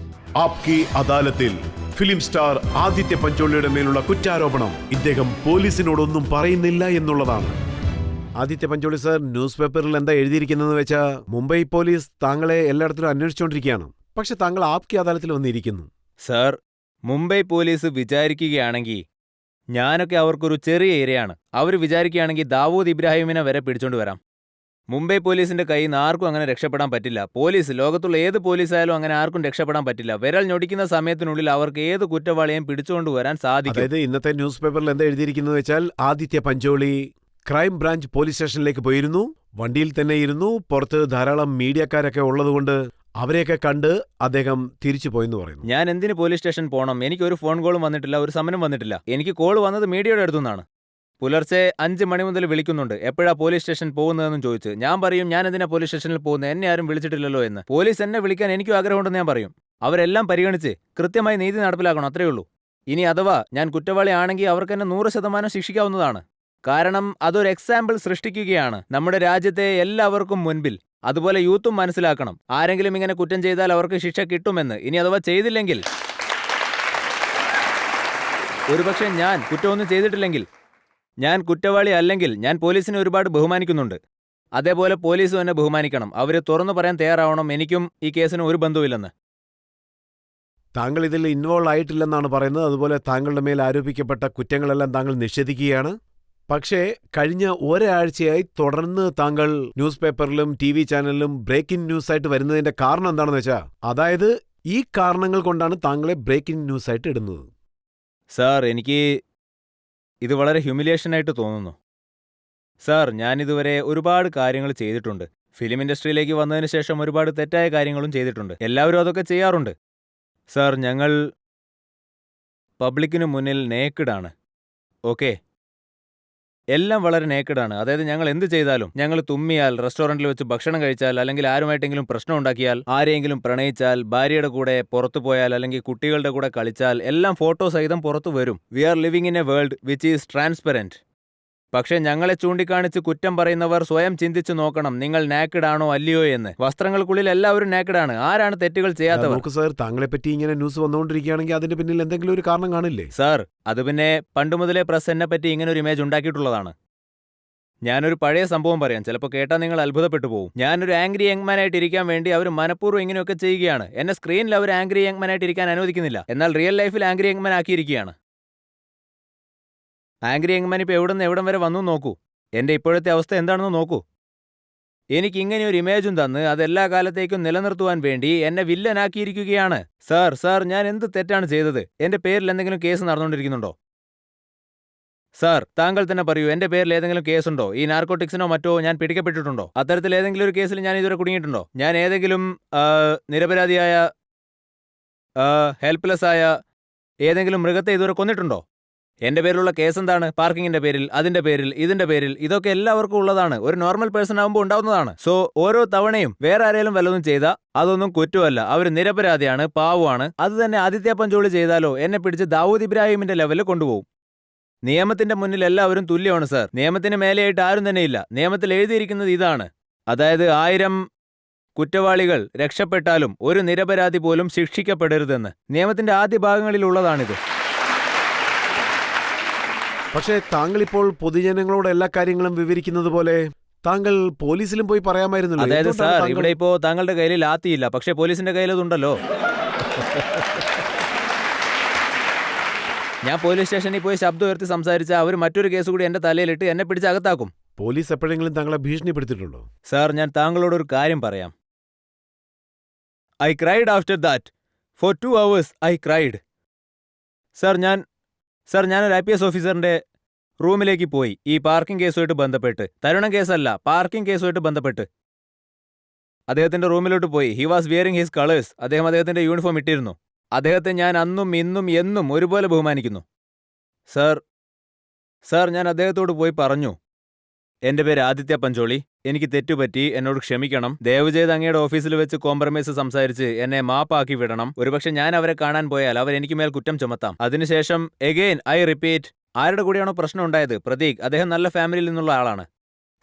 ആപ്കി അദാലത്തിൽ ഫിലിം സ്റ്റാർ ആദിത്യ പഞ്ചോളിയുടെ മേലുള്ള കുറ്റാരോപണം ഇദ്ദേഹം പോലീസിനോടൊന്നും പറയുന്നില്ല എന്നുള്ളതാണ്. ആദിത്യ പഞ്ചോളി സർ, ന്യൂസ് പേപ്പറിൽ എന്താ എഴുതിയിരിക്കുന്നതെന്ന് വെച്ചാൽ മുംബൈ പോലീസ് താങ്കളെ എല്ലായിടത്തിലും അന്വേഷിച്ചുകൊണ്ടിരിക്കുകയാണ്. പക്ഷെ താങ്കൾ ആപ്കി അദാലത്തിൽ വന്നിരിക്കുന്നു. സർ, മുംബൈ പോലീസ് വിചാരിക്കുകയാണെങ്കിൽ ഞാനൊക്കെ അവർക്കൊരു ചെറിയ ഇരയാണ്. അവർ വിചാരിക്കുകയാണെങ്കിൽ ദാവൂദ് ഇബ്രാഹിമിനെ വരെ പിടിച്ചോണ്ട് വരാം. മുംബൈ പോലീസിന്റെ കയ്യിൽ നിന്ന് ആർക്കും അങ്ങനെ രക്ഷപ്പെടാൻ പറ്റില്ല. ലോകത്തുള്ള ഏത് പോലീസായാലും അങ്ങനെ ആർക്കും രക്ഷപ്പെടാൻ പറ്റില്ല. വിരൽ ഞൊടിക്കുന്ന സമയത്തിനുള്ളിൽ അവർക്ക് ഏത് കുറ്റവാളിയെയും പിടിച്ചുകൊണ്ടുവരാൻ സാധിക്കും. അതായത് ഇന്നത്തെ ന്യൂസ് പേപ്പറിൽ എന്താ എഴുതിയിരിക്കുന്നത് വെച്ചാൽ Aditya Pancholi crime branch police സ്റ്റേഷനിലേക്ക് പോയിരുന്നു. വണ്ടിയിൽ തന്നെ ഇരുന്നു. പുറത്ത് ധാരാളം മീഡിയക്കാരൊക്കെ ഉള്ളതുകൊണ്ട് അവരെയൊക്കെ കണ്ട് അദ്ദേഹം തിരിച്ചു പോയെന്ന് പറയുന്നു. ഞാൻ എന്തിന് പോലീസ് സ്റ്റേഷൻ പോകണം? എനിക്ക് ഒരു ഫോൺ കോളും വന്നിട്ടില്ല, ഒരു സമനം വന്നിട്ടില്ല. എനിക്ക് കോൾ വന്നത് മീഡിയയുടെ അടുത്തുനിന്നാണ്. പുലർച്ചെ 5 മണി മുതൽ വിളിക്കുന്നുണ്ട്, എപ്പോഴാ പോലീസ് സ്റ്റേഷൻ പോകുന്നതെന്നും ചോദിച്ച്. ഞാൻ പറയും ഞാൻ എന്തിനാ പോലീസ് സ്റ്റേഷനിൽ പോകുന്നത്, എന്നെ ആരും വിളിച്ചിട്ടില്ലല്ലോ എന്ന്. പോലീസ് എന്നെ വിളിക്കാൻ എനിക്കും ആഗ്രഹമുണ്ടെന്ന് ഞാൻ പറയും. അവരെല്ലാം പരിഗണിച്ച് കൃത്യമായി നീതി നടപ്പിലാക്കണം, അത്രയേ ഉള്ളൂ. ഇനി അഥവാ ഞാൻ കുറ്റവാളി ആണെങ്കിൽ അവർക്ക് എന്നെ 100% ശിക്ഷിക്കാവുന്നതാണ്. കാരണം അതൊരു എക്സാമ്പിൾ സൃഷ്ടിക്കുകയാണ് നമ്മുടെ രാജ്യത്തെ എല്ലാവർക്കും മുൻപിൽ. അതുപോലെ യൂത്തും മനസ്സിലാക്കണം, ആരെങ്കിലും ഇങ്ങനെ കുറ്റം ചെയ്താൽ അവർക്ക് ശിക്ഷ കിട്ടുമെന്ന്. ഇനി അഥവാ ചെയ്തില്ലെങ്കിൽ, ഒരുപക്ഷെ ഞാൻ കുറ്റമൊന്നും ചെയ്തിട്ടില്ലെങ്കിൽ, ഞാൻ കുറ്റവാളി അല്ലെങ്കിൽ ഞാൻ പോലീസിനെ ഒരുപാട് ബഹുമാനിക്കുന്നുണ്ട്. അതേപോലെ പോലീസും എന്നെ ബഹുമാനിക്കണം. അവർ തുറന്നു പറയാൻ തയ്യാറാവണം എനിക്കും ഈ കേസിന് ഒരു ബന്ധവുമില്ലെന്ന്. താങ്കൾ ഇതിൽ ഇൻവോൾവ് ആയിട്ടില്ലെന്നാണ് പറയുന്നത്. അതുപോലെ താങ്കളുടെ മേൽ ആരോപിക്കപ്പെട്ട കുറ്റങ്ങളെല്ലാം താങ്കൾ നിഷേധിക്കുകയാണ്. പക്ഷേ കഴിഞ്ഞ ഒരാഴ്ചയായി തുടർന്ന് താങ്കൾ ന്യൂസ് പേപ്പറിലും TV ചാനലിലും ബ്രേക്കിംഗ് ന്യൂസ് ആയിട്ട് വരുന്നതിന്റെ കാരണം എന്താണെന്ന് വെച്ചാൽ, അതായത് ഈ കാരണങ്ങൾ കൊണ്ടാണ് താങ്കളെ ബ്രേക്കിംഗ് ന്യൂസ് ആയിട്ട് ഇടുന്നത്. സാർ, എനിക്ക് ഇത് വളരെ ഹ്യൂമിലിയേഷനായിട്ട് തോന്നുന്നു. സാർ, ഞാനിതുവരെ ഒരുപാട് കാര്യങ്ങൾ ചെയ്തിട്ടുണ്ട്. ഫിലിം ഇൻഡസ്ട്രിയിലേക്ക് വന്നതിന് ശേഷം ഒരുപാട് തെറ്റായ കാര്യങ്ങളും ചെയ്തിട്ടുണ്ട്. എല്ലാവരും അതൊക്കെ ചെയ്യാറുണ്ട്. സാർ, ഞങ്ങൾ പബ്ലിക്കിനു മുന്നിൽ നേക്കിഡാണ്. ഓക്കെ, എല്ലാം വളരെ നേക്കിഡാണ്. അതായത് ഞങ്ങൾ എന്ത് ചെയ്താലും, ഞങ്ങൾ തുമ്മിയാൽ, റെസ്റ്റോറൻറ്റിൽ വെച്ച് ഭക്ഷണം കഴിച്ചാൽ, അല്ലെങ്കിൽ ആരുമായിട്ടെങ്കിലും പ്രശ്നം ഉണ്ടാക്കിയാൽ, ആരെയെങ്കിലും പ്രണയിച്ചാൽ, ഭാര്യയുടെ കൂടെ പുറത്തു പോയാൽ, അല്ലെങ്കിൽ കുട്ടികളുടെ കൂടെ കളിച്ചാൽ, എല്ലാം ഫോട്ടോ സഹിതം പുറത്തു വരും. We are living in a world which is transparent. പക്ഷേ ഞങ്ങളെ ചൂണ്ടിക്കാണിച്ച് കുറ്റം പറയുന്നവർ സ്വയം ചിന്തിച്ചു നോക്കണം, നിങ്ങൾ നാക്കിഡാണോ അല്ലയോ എന്ന്. വസ്ത്രങ്ങൾക്കുള്ളിൽ എല്ലാവരും നാക്കിഡാണ്. ആരാണ് തെറ്റുകൾ ചെയ്യാത്തവർ? നോക്കൂ സാർ, താങ്കളെ പറ്റി ഇങ്ങനെ ന്യൂസ് വന്നുകൊണ്ടിരിക്കുകയാണെങ്കിൽ അതിന്റെ പിന്നിൽ എന്തെങ്കിലും ഒരു കാരണം കാണില്ലേ? സാർ, അത് പിന്നെ പണ്ടുമുതലേ പ്രസ് എന്നെ പറ്റി ഇങ്ങനെ ഒരു ഇമേജ് ഉണ്ടാക്കിയിട്ടുള്ളതാണ്. ഞാനൊരു പഴയ സംഭവം പറയാം, ചിലപ്പോൾ കേട്ടാൽ നിങ്ങൾ അത്ഭുതപ്പെട്ടു പോകും. ഞാനൊരു ആംഗ്രി യങ്മാനായിട്ട് ഇരിക്കാൻ വേണ്ടി അവർ മനഃപൂർവ്വം ഇങ്ങനെയൊക്കെ ചെയ്യുകയാണ്. എന്നെ സ്ക്രീനിൽ അവർ ആംഗ്രി യങ്മാനായിട്ട് ഇരിക്കാൻ അനുവദിക്കുന്നില്ല, എന്നാൽ റിയൽ ലൈഫിൽ ആംഗ്രി യങ്മാൻ ആക്കിയിരിക്കുകയാണ്. ആംഗ്രി യങ്മാൻ ഇപ്പോൾ എവിടെ നിന്ന് എവിടം വരെ വന്നു നോക്കൂ. എൻ്റെ ഇപ്പോഴത്തെ അവസ്ഥ എന്താണെന്ന് നോക്കൂ. എനിക്ക് ഇങ്ങനെ ഒരു ഇമേജും തന്ന് അതെല്ലാ കാലത്തേക്കും നിലനിർത്തുവാൻ വേണ്ടി എന്നെ വില്ലനാക്കിയിരിക്കുകയാണ്. സാർ, ഞാൻ എന്ത് തെറ്റാണ് ചെയ്തത്? എൻ്റെ പേരിൽ എന്തെങ്കിലും കേസ് നടന്നുകൊണ്ടിരിക്കുന്നുണ്ടോ? സാർ, താങ്കൾ തന്നെ പറയൂ, എൻ്റെ പേരിൽ ഏതെങ്കിലും കേസുണ്ടോ? ഈ നാർക്കോട്ടിക്സിനോ മറ്റോ ഞാൻ പിടിക്കപ്പെട്ടിട്ടുണ്ടോ? അത്തരത്തിൽ ഏതെങ്കിലും ഒരു കേസിൽ ഞാൻ ഇതുവരെ കുടുങ്ങിയിട്ടുണ്ടോ? ഞാൻ ഏതെങ്കിലും നിരപരാധിയായ, ഹെൽപ്ലെസ് ആയ ഏതെങ്കിലും മൃഗത്തെ ഇതുവരെ കൊന്നിട്ടുണ്ടോ? എന്റെ പേരിലുള്ള കേസ് എന്താണ്? പാർക്കിങ്ങിന്റെ പേരിൽ, അതിന്റെ പേരിൽ, ഇതിന്റെ പേരിൽ. ഇതൊക്കെ എല്ലാവർക്കും ഉള്ളതാണ്. ഒരു നോർമൽ പേഴ്സൺ ആകുമ്പോൾ ഉണ്ടാവുന്നതാണ്. സോ ഓരോ തവണയും വേറെ ആരെങ്കിലും വല്ലതും ചെയ്താൽ അതൊന്നും കുറ്റമല്ല, അവർ നിരപരാധിയാണ്, പാവമാണ്. അത് തന്നെ ആദിത്യ പഞ്ചോളി ചെയ്താലോ എന്നെ പിടിച്ച് ദാവൂദ് ഇബ്രാഹിമിന്റെ ലെവലിൽ കൊണ്ടുപോകും. നിയമത്തിന്റെ മുന്നിൽ എല്ലാവരും തുല്യമാണ് സാർ. നിയമത്തിന് മേലെയായിട്ട് ആരും തന്നെയില്ല. നിയമത്തിൽ എഴുതിയിരിക്കുന്നത് ഇതാണ്, അതായത് 1000 കുറ്റവാളികൾ രക്ഷപ്പെട്ടാലും ഒരു നിരപരാധി പോലും ശിക്ഷിക്കപ്പെടരുതെന്ന്. നിയമത്തിന്റെ ആദ്യ ഭാഗങ്ങളിലുള്ളതാണിത്. പക്ഷേ താങ്കൾ ഇപ്പോൾ പൊതുജനങ്ങളോട് എല്ലാ കാര്യങ്ങളും വിവരിക്കുന്നത് പോലെ താങ്കൾ പോലീസിലും പോയി പറയാമായിരുന്നല്ലോ. അതായത് സാർ, ഇവിടെ ഇപ്പോ താങ്കളുടെ കയ്യിൽ ലാത്തിയില്ല, പക്ഷേ പോലീസിന്റെ കയ്യിൽ അതുണ്ടല്ലോ. ഞാൻ പോലീസ് സ്റ്റേഷനിൽ പോയി ശബ്ദം ഉയർത്തി സംസാരിച്ചാൽ അവർ മറ്റൊരു കേസ് കൂടി എന്റെ തലയിലിട്ട് എന്നെ പിടിച്ച് അകത്താക്കും. പോലീസ് എപ്പോഴെങ്കിലും താങ്കളെ ഭീഷണിപ്പെടുത്തിയിട്ടുണ്ടോ? സാർ, ഞാൻ താങ്കളോട് ഒരു കാര്യം പറയാം. I cried after that. For 2 hours I cried. Sir, ഞാൻ സർ, ഞാനൊരു IPS ഓഫീസറിന്റെ റൂമിലേക്ക് പോയി ഈ പാർക്കിംഗ് കേസുമായിട്ട് ബന്ധപ്പെട്ട്. തരുണം കേസല്ല, പാർക്കിംഗ് കേസുമായിട്ട് ബന്ധപ്പെട്ട്. അദ്ദേഹത്തിന്റെ റൂമിലോട്ട് പോയി. He was wearing his colours. അദ്ദേഹം അദ്ദേഹത്തിന്റെ യൂണിഫോം ഇട്ടിരുന്നു. അദ്ദേഹത്തെ ഞാൻ അന്നും ഇന്നും എന്നും ഒരുപോലെ ബഹുമാനിക്കുന്നു. സർ, ഞാൻ അദ്ദേഹത്തോട് പോയി പറഞ്ഞു, എന്റെ പേര് ആദിത്യ പഞ്ചോളി, എനിക്ക് തെറ്റുപറ്റി, എന്നോട് ക്ഷമിക്കണം, ദയവ് ചെയ്ത് അങ്ങയുടെ ഓഫീസിൽ വെച്ച് കോംപ്രമൈസ് സംസാരിച്ച് എന്നെ മാപ്പാക്കി വിടണം. ഒരുപക്ഷെ ഞാൻ അവരെ കാണാൻ പോയാൽ അവരെനിക്ക് മേൽ കുറ്റം ചുമത്താം. അതിനുശേഷം എഗെയിൻ ഐ റിപ്പീറ്റ്, ആരുടെ കൂടെയാണോ പ്രശ്നം ഉണ്ടായത്, പ്രതീക്, അദ്ദേഹം നല്ല ഫാമിലിയിൽ നിന്നുള്ള ആളാണ്.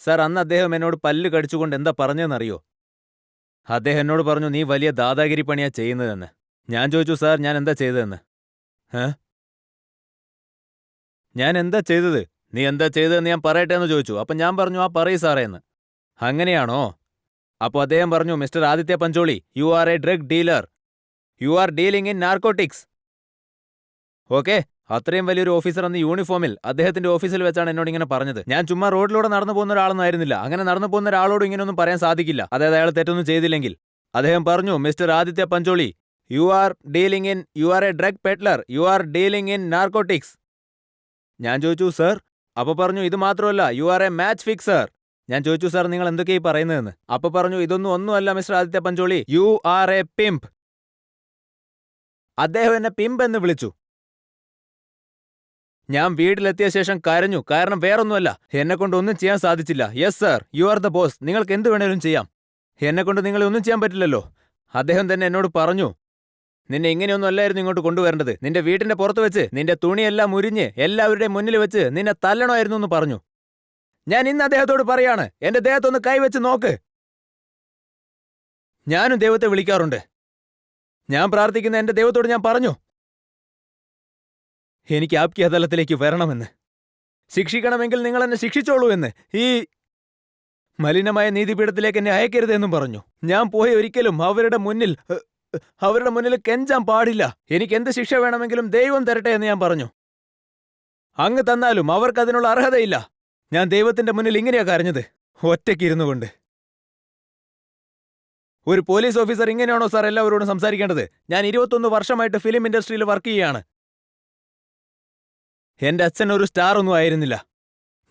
സർ, അന്ന് അദ്ദേഹം എന്നോട് പല്ല് കടിച്ചുകൊണ്ട് എന്താ പറഞ്ഞതെന്നറിയോ? അദ്ദേഹം എന്നോട് പറഞ്ഞു, നീ വലിയ ദാദാഗിരി പണിയാ ചെയ്യുന്നതെന്ന്. ഞാൻ ചോദിച്ചു, സാർ, ഞാൻ എന്താ ചെയ്തതെന്ന്. ഞാൻ എന്താ ചെയ്തത്? നീ എന്താ ചെയ്തതെന്ന് ഞാൻ പറയട്ടെ എന്ന് ചോദിച്ചു. അപ്പം ഞാൻ പറഞ്ഞു, ആ പറയൂ സാറേ എന്ന്. അങ്ങനെയാണോ? അപ്പോൾ അദ്ദേഹം പറഞ്ഞു, mister Aditya Pancholi, you R a drug dealer, U are dealing in narcotics. Okay, അത്രയും വലിയൊരു ഓഫീസർ എന്ന യൂണിഫോമിൽ അദ്ദേഹത്തിന്റെ ഓഫീസിൽ വെച്ചാണ് എന്നോട് ഇങ്ങനെ പറഞ്ഞത്. ഞാൻ ചുമ്മാ റോഡിലൂടെ നടന്നു പോകുന്ന ഒരാളൊന്നും ആയിരുന്നില്ല. അങ്ങനെ നടന്നു പോകുന്ന ഒരാളോട് ഇങ്ങനെയൊന്നും പറയാൻ സാധിക്കില്ല, അതായത് അയാൾ തെറ്റൊന്നും ചെയ്തില്ലെങ്കിൽ. അദ്ദേഹം പറഞ്ഞു, mister Aditya Pancholi, you R a drug peddler, you are dealing in narcotics. ഞാൻ ചോദിച്ചു, സർ. അപ്പൊ പറഞ്ഞു, ഇത് മാത്രമല്ല, യു ആർ എ മാച്ച് ഫിക്സർ. ഞാൻ ചോദിച്ചു, സാർ, നിങ്ങൾ എന്തൊക്കെയായി പറയുന്നതെന്ന്. അപ്പൊ പറഞ്ഞു, ഒന്നുമല്ല mister Aditya Pancholi, you R a pimp. അദ്ദേഹം എന്നെ പിംപ് എന്ന് വിളിച്ചു. ഞാൻ വീട്ടിലെത്തിയ ശേഷം കരഞ്ഞു. കാരണം വേറൊന്നുമല്ല, എന്നെക്കൊണ്ട് ഒന്നും ചെയ്യാൻ സാധിച്ചില്ല. Yes sir, you are the boss, നിങ്ങൾക്ക് എന്ത് വേണേലും ചെയ്യാം, എന്നെക്കൊണ്ട് നിങ്ങളെ ഒന്നും ചെയ്യാൻ പറ്റില്ലല്ലോ. അദ്ദേഹം തന്നെ എന്നോട് പറഞ്ഞു, നിന്നെ ഇങ്ങനെയൊന്നും അല്ലായിരുന്നു ഇങ്ങോട്ട് കൊണ്ടുവരേണ്ടത്. നിന്റെ വീട്ടിന്റെ പുറത്ത് വെച്ച് നിന്റെ തുണിയെല്ലാം മുരിഞ്ഞ് എല്ലാവരുടെയും മുന്നിൽ വെച്ച് നിന്നെ തല്ലണമായിരുന്നു എന്ന് പറഞ്ഞു. ഞാൻ ഇന്ന് അദ്ദേഹത്തോട് പറയാണ്, എന്റെ ദേഹത്തൊന്ന് കൈവച്ച് നോക്ക്. ഞാനും ദൈവത്തെ വിളിക്കാറുണ്ട്. ഞാൻ പ്രാർത്ഥിക്കുന്ന എന്റെ ദൈവത്തോട് ഞാൻ പറഞ്ഞു, എനിക്ക് ആപ്കി അദാലത്തിലേക്ക് വരണമെന്ന്, ശിക്ഷിക്കണമെങ്കിൽ നിങ്ങൾ എന്നെ ശിക്ഷിച്ചോളൂ എന്ന്, ഈ മലിനമായ നീതിപീഠത്തിലേക്ക് എന്നെ അയക്കരുതെന്നും പറഞ്ഞു. ഞാൻ പോയി ഒരിക്കലും അവരുടെ മുന്നിൽ കെഞ്ചാൻ പാടില്ല. എനിക്ക് എന്ത് ശിക്ഷ വേണമെങ്കിലും ദൈവം തരട്ടെ എന്ന് ഞാൻ പറഞ്ഞു. അങ്ങ് തന്നാലും അവർക്കതിനുള്ള അർഹതയില്ല. ഞാൻ ദൈവത്തിന്റെ മുന്നിൽ ഇങ്ങനെയാ കരഞ്ഞത്, ഒറ്റയ്ക്കിരുന്നു കൊണ്ട്. ഒരു പോലീസ് ഓഫീസർ ഇങ്ങനെയാണോ സാർ എല്ലാവരോടും സംസാരിക്കേണ്ടത്? ഞാൻ 21 വർഷമായിട്ട് ഫിലിം ഇൻഡസ്ട്രിയിൽ വർക്ക് ചെയ്യുകയാണ്. എന്റെ അച്ഛൻ ഒരു സ്റ്റാർ ഒന്നും ആയിരുന്നില്ല,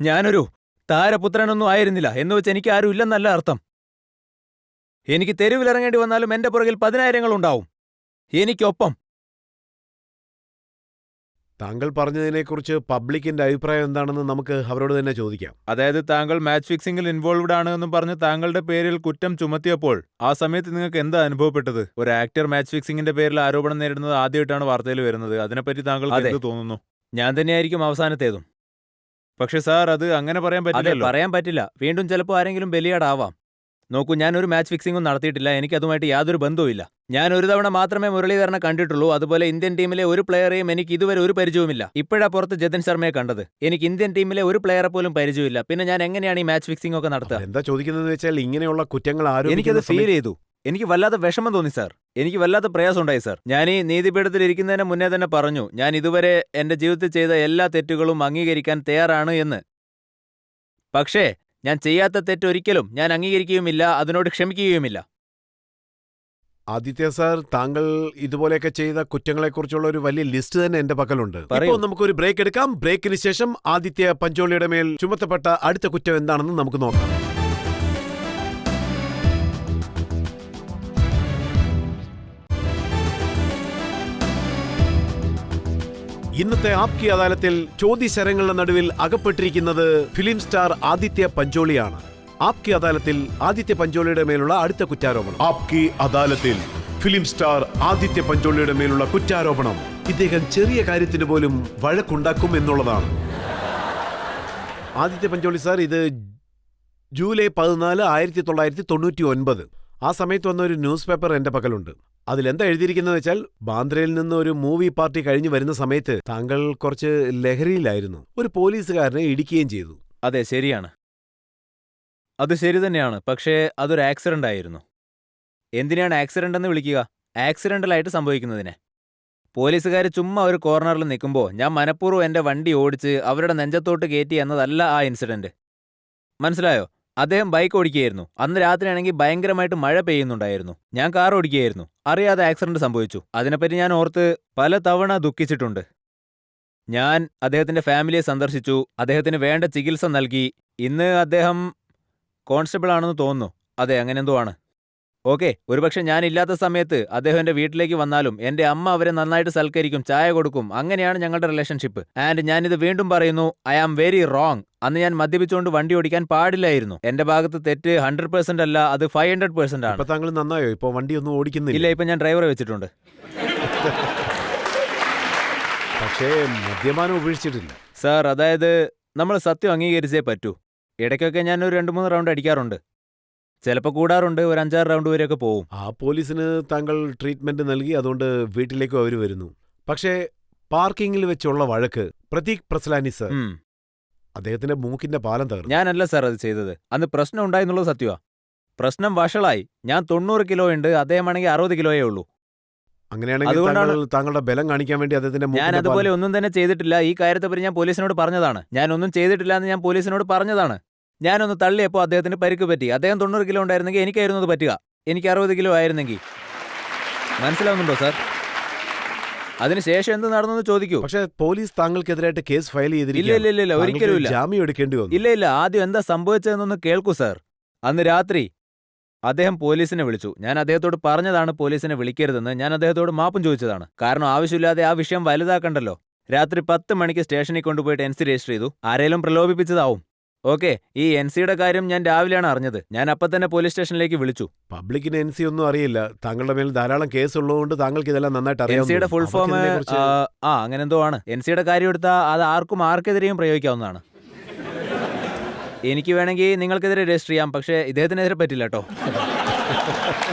ഞാനൊരു താരപുത്രനൊന്നും ആയിരുന്നില്ല. എന്ന് വെച്ച് എനിക്ക് ആരും ഇല്ലെന്നല്ല അർത്ഥം. എനിക്ക് തെരുവിലിറങ്ങേണ്ടി വന്നാലും എന്റെ പുറകിൽ 10,000 ഉണ്ടാവും എനിക്കൊപ്പം. താങ്കൾ പറഞ്ഞതിനെക്കുറിച്ച് പബ്ലിക്കിന്റെ അഭിപ്രായം എന്താണെന്ന് നമുക്ക് അവരോട് തന്നെ ചോദിക്കാം. അതായത് താങ്കൾ മാച്ച് ഫിക്സിംഗിൽ ഇൻവോൾവ്ഡ് ആണ് എന്നും പറഞ്ഞ് താങ്കളുടെ പേരിൽ കുറ്റം ചുമത്തിയപ്പോൾ ആ സമയത്ത് നിങ്ങൾക്ക് എന്താ അനുഭവപ്പെട്ടത്? ഒരു ആക്ടർ മാച്ച് ഫിക്സിംഗിന്റെ പേരിൽ ആരോപണം നേരിടുന്നത് ആദ്യമായിട്ടാണ് വാർത്തയിൽ വരുന്നത്. അതിനെപ്പറ്റി താങ്കൾക്ക് എന്ത് തോന്നുന്നു? ഞാൻ തന്നെയായിരിക്കും അവസാനത്തേതും. പക്ഷെ സാർ, അത് അങ്ങനെ പറയാൻ പറ്റില്ല. പറയാൻ പറ്റില്ല. വീണ്ടും ചിലപ്പോൾ ആരെങ്കിലും ബലിയാടാവാം. നോക്കൂ, ഞാനൊരു മാച്ച് ഫിക്സിംഗും നടത്തിയിട്ടില്ല. എനിക്ക് അതുമായിട്ട് യാതൊരു ബന്ധവുമില്ല. ഞാൻ ഒരു തവണ മാത്രമേ മുരളീധരനെ കണ്ടിട്ടുള്ളൂ. അതുപോലെ ഇന്ത്യൻ ടീമിലെ ഒരു പ്ലെയറെയും എനിക്ക് ഇതുവരെ ഒരു പരിചയവുമില്ല. ഇപ്പോഴാ പുറത്ത് ജതിൻ ശർമ്മയെ കണ്ടത്. എനിക്ക് ഇന്ത്യൻ ടീമിലെ ഒരു പ്ലെയറെ പോലും പരിചയമില്ല. പിന്നെ ഞാൻ എങ്ങനെയാണ് ഈ മാച്ച് ഫിക്സിംഗ് ഒക്കെ നടത്തുക? എന്താ ചോദിക്കുന്നതെന്ന് വെച്ചാൽ, ഇങ്ങനെയുള്ള കുറ്റങ്ങൾ എനിക്കത് ഫീൽ ചെയ്തു. എനിക്ക് വല്ലാത്ത വിഷമം തോന്നി സാർ. എനിക്ക് വല്ലാത്ത പ്രയാസം ഉണ്ടായി സാർ. ഞാൻ ഈ നീതിപീഠത്തിൽ ഇരിക്കുന്നതിന് മുന്നേ തന്നെ പറഞ്ഞു, ഞാൻ ഇതുവരെ എന്റെ ജീവിതത്തിൽ ചെയ്ത എല്ലാ തെറ്റുകളും അംഗീകരിക്കാൻ തയ്യാറാണ് എന്ന്. പക്ഷേ ഞാൻ ചെയ്യാത്ത തെറ്റൊരിക്കലും ഞാൻ അംഗീകരിക്കുകയുമില്ല, അതിനോട് ക്ഷമിക്കുകയുമില്ല. ആദിത്യ സാർ, താങ്കൾ ഇതുപോലെയൊക്കെ ചെയ്ത കുറ്റങ്ങളെക്കുറിച്ചുള്ള ഒരു വലിയ ലിസ്റ്റ് തന്നെ എന്റെ പക്കലുണ്ട്. ഇപ്പോൾ നമുക്കൊരു ബ്രേക്ക് എടുക്കാം. ബ്രേക്കിന് ശേഷം ആദിത്യ പഞ്ചോളിയുടെ മേൽ ചുമത്തപ്പെട്ട അടുത്ത കുറ്റം എന്താണെന്ന് നമുക്ക് നോക്കാം. ഇന്നത്തെ ആപ്കി അദാലത്തിൽ ചോദ്യശരങ്ങളുടെ നടുവിൽ അകപ്പെട്ടിരിക്കുന്നത് ഫിലിം സ്റ്റാർ ആദിത്യ പഞ്ചോളിയാണ്. ആപ്കി അദാലത്തിൽ ആദിത്യ പഞ്ചോളിയുടെ മേലുള്ള അടുത്ത കുറ്റാരോപണം. ആപ്കി അദാലത്തിൽ ഫിലിം സ്റ്റാർ ആദിത്യ പഞ്ചോളിയുടെ മേലുള്ള കുറ്റാരോപണം, ഇദ്ദേഹം ചെറിയ കാര്യത്തിന് പോലും വഴക്കുണ്ടാക്കും എന്നുള്ളതാണ്. ആദിത്യ പഞ്ചോളി സാർ, ഇത് ജൂലൈ 14, 1999. ആ സമയത്ത് വന്ന ഒരു ന്യൂസ് പേപ്പർ എന്റെ പക്കലുണ്ട്. അതിലെന്താ എഴുതിയിരിക്കുന്നത് വെച്ചാൽ, ബാന്ദ്രയിൽ നിന്ന് ഒരു മൂവി പാർട്ടി കഴിഞ്ഞു വരുന്ന സമയത്ത് താങ്കൾ കുറച്ച് ലഹരിയിലായിരുന്നു. ഒരു പോലീസുകാരനെ ഇടിക്കുകയും ചെയ്തു. അതെ, ശരിയാണ്. അത് ശരി തന്നെയാണ്. പക്ഷേ അതൊരു ആക്സിഡന്റ് ആയിരുന്നു. എന്തിനാണ് ആക്സിഡന്റ് എന്ന് വിളിക്കുക? ആക്സിഡന്റലായിട്ട് സംഭവിക്കുന്നതിനെ. പോലീസുകാർ ചുമ്മാ ഒരു കോർണറിൽ നിൽക്കുമ്പോൾ ഞാൻ മനഃപൂർവ്വം എന്റെ വണ്ടി ഓടിച്ച് അവരുടെ നെഞ്ചത്തോട്ട് കയറ്റി എന്നതല്ല ആ ഇൻസിഡന്റ്. മനസ്സിലായോ? അദ്ദേഹം ബൈക്ക് ഓടിക്കുകയായിരുന്നു. അന്ന് രാത്രിയാണെങ്കിൽ ഭയങ്കരമായിട്ട് മഴ പെയ്യുന്നുണ്ടായിരുന്നു. ഞാൻ കാർ ഓടിക്കുകയായിരുന്നു. അറിയാതെ ആക്സിഡന്റ് സംഭവിച്ചു. അതിനെപ്പറ്റി ഞാൻ ഓർത്ത് പല തവണ ദുഃഖിച്ചിട്ടുണ്ട്. ഞാൻ അദ്ദേഹത്തിന്റെ ഫാമിലിയെ സന്ദർശിച്ചു, അദ്ദേഹത്തിന് വേണ്ട ചികിത്സ നൽകി. ഇന്ന് അദ്ദേഹം കോൺസ്റ്റബിൾ ആണെന്ന് തോന്നുന്നു. അതെ, അങ്ങനെ എന്തോ ആണ്. ഓക്കെ, ഒരുപക്ഷെ ഞാനില്ലാത്ത സമയത്ത് അദ്ദേഹം എന്റെ വീട്ടിലേക്ക് വന്നാലും എന്റെ അമ്മ അവരെ നന്നായിട്ട് സൽക്കരിക്കും, ചായ കൊടുക്കും. അങ്ങനെയാണ് ഞങ്ങളുടെ റിലേഷൻഷിപ്പ്. ആൻഡ് ഞാനിത് വീണ്ടും പറയുന്നു, ഐ ആം വെരി റോങ്. അന്ന് ഞാൻ മദ്യപിച്ചുകൊണ്ട് വണ്ടി ഓടിക്കാൻ പാടില്ലായിരുന്നു. എന്റെ ഭാഗത്ത് തെറ്റ് 100% അല്ല, അത് 500% ആണ്. ഇപ്പൊ താങ്കൾ നന്നായോ? ഇപ്പൊ വണ്ടിയൊന്നും ഇല്ല, ഓടിക്കുന്നില്ല. ഇപ്പൊ ഞാൻ ഡ്രൈവറെ വെച്ചിട്ടുണ്ട്. പക്ഷേ മദ്യപാനം ഉപേക്ഷിച്ചിട്ടില്ല. സാർ, അതായത് നമ്മൾ സത്യം അംഗീകരിച്ചേ പറ്റൂ. ഇടയ്ക്കൊക്കെ ഞാൻ ഒരു 2-3 റൗണ്ട് അടിക്കാറുണ്ട്. ചിലപ്പോൾ കൂടാറുണ്ട്, ഒരു 5-6 റൗണ്ട് വരെയൊക്കെ പോവും. ആ പോലീസിന് താങ്കൾ ട്രീറ്റ്മെന്റ് നൽകി, അതുകൊണ്ട് വീട്ടിലേക്കും അവർ വരുന്നു. പക്ഷേ പാർക്കിങ്ങിൽ വെച്ചുള്ള വഴക്ക്, പ്രതീക് പ്രസ്ലാനി സർ, ഉം. അദ്ദേഹത്തിന്റെ മൂക്കിന്റെ പാലം തകർന്നു. ഞാനല്ല സാർ അത് ചെയ്തത്. അന്ന് പ്രശ്നം ഉണ്ടായെന്നുള്ളത് സത്യമാ. പ്രശ്നം വഷളായി. ഞാൻ 90 കിലോ ഉണ്ട്, അദ്ദേഹമാണെങ്കിൽ 60 കിലോയേ ഉള്ളൂ. അങ്ങനെയാണെങ്കിൽ അതുകൊണ്ടാണ് താങ്കൾ താങ്കളുടെ ബലം കാണിക്കാൻ വേണ്ടി അദ്ദേഹത്തിന്റെ ഞാൻ മൂക്കിന്റെ അതുപോലെ പാലം. ഒന്നും തന്നെ ചെയ്തിട്ടില്ല. ഈ കാര്യത്തെപ്പറ്റി ഞാൻ പോലീസിനോട് പറഞ്ഞതാണ്. ഞാൻ ഒന്നും ചെയ്തിട്ടില്ല എന്ന് ഞാൻ പോലീസിനോട് പറഞ്ഞതാണ്. ഞാനൊന്ന് തള്ളിയപ്പോൾ അദ്ദേഹത്തിന് പരിക്ക് പറ്റി. അദ്ദേഹം 90 കിലോ ഉണ്ടായിരുന്നെങ്കിൽ എനിക്കായിരുന്നു അത് പറ്റുക. എനിക്ക് 60 കിലോ ആയിരുന്നെങ്കിൽ. മനസ്സിലാവുന്നുണ്ടോ സാർ? അതിനുശേഷം എന്ത് നടന്നെന്ന് ചോദിക്കൂ. പക്ഷേ പോലീസ് താങ്കൾക്കെതിരായിട്ട് കേസ് ഫയൽ ഇല്ല ചെയ്തിരിക്കുകയാണ്. ഇല്ല ഇല്ല ഇല്ല, ഒരിക്കലും താങ്കൾക്ക് ഇല്ല. ജാമ്യം എടുക്കേണ്ടി വന്നു. ഇല്ല ഇല്ല, ആദ്യം എന്താ സംഭവിച്ചതെന്നൊന്ന് കേൾക്കൂ സാർ. അന്ന് രാത്രി അദ്ദേഹം പോലീസിനെ വിളിച്ചു. ഞാൻ അദ്ദേഹത്തോട് പറഞ്ഞതാണ് പോലീസിനെ വിളിക്കരുതെന്ന്. ഞാൻ അദ്ദേഹത്തോട് മാപ്പും ചോദിച്ചതാണ്. കാരണം ആവശ്യമില്ലാതെ ആ വിഷയം വലുതാക്കണ്ടല്ലോ. രാത്രി 10 മണിക്ക് സ്റ്റേഷനിൽ കൊണ്ടുപോയിട്ട് NC രജിസ്റ്റർ ചെയ്തു. ആരെങ്കിലും പ്രലോഭിപ്പിച്ചതാവും. ഓക്കെ, ഈ NCയുടെ കാര്യം ഞാൻ രാവിലെയാണ് അറിഞ്ഞത്. ഞാൻ അപ്പം തന്നെ പോലീസ് സ്റ്റേഷനിലേക്ക് വിളിച്ചു. പബ്ലിക്കിന് NC ഒന്നും അറിയില്ല. താങ്കളുടെ മേൽ ധാരാളം കേസ് ഉള്ളതുകൊണ്ട് താങ്കൾക്ക് ഇതെല്ലാം നന്നായിട്ട് NCയുടെ ഫുൾ ഫോം അറിയാം. അങ്ങനെ എന്തോ ആണ്. NCയുടെ കാര്യം എടുത്താൽ അത് ആർക്കെതിരെയും പ്രയോഗിക്കാവുന്നതാണ്. എനിക്ക് വേണമെങ്കിൽ നിങ്ങൾക്കെതിരെ രജിസ്റ്റർ ചെയ്യാം, പക്ഷേ ഇദ്ദേഹത്തിനെതിരെ പറ്റില്ല കേട്ടോ.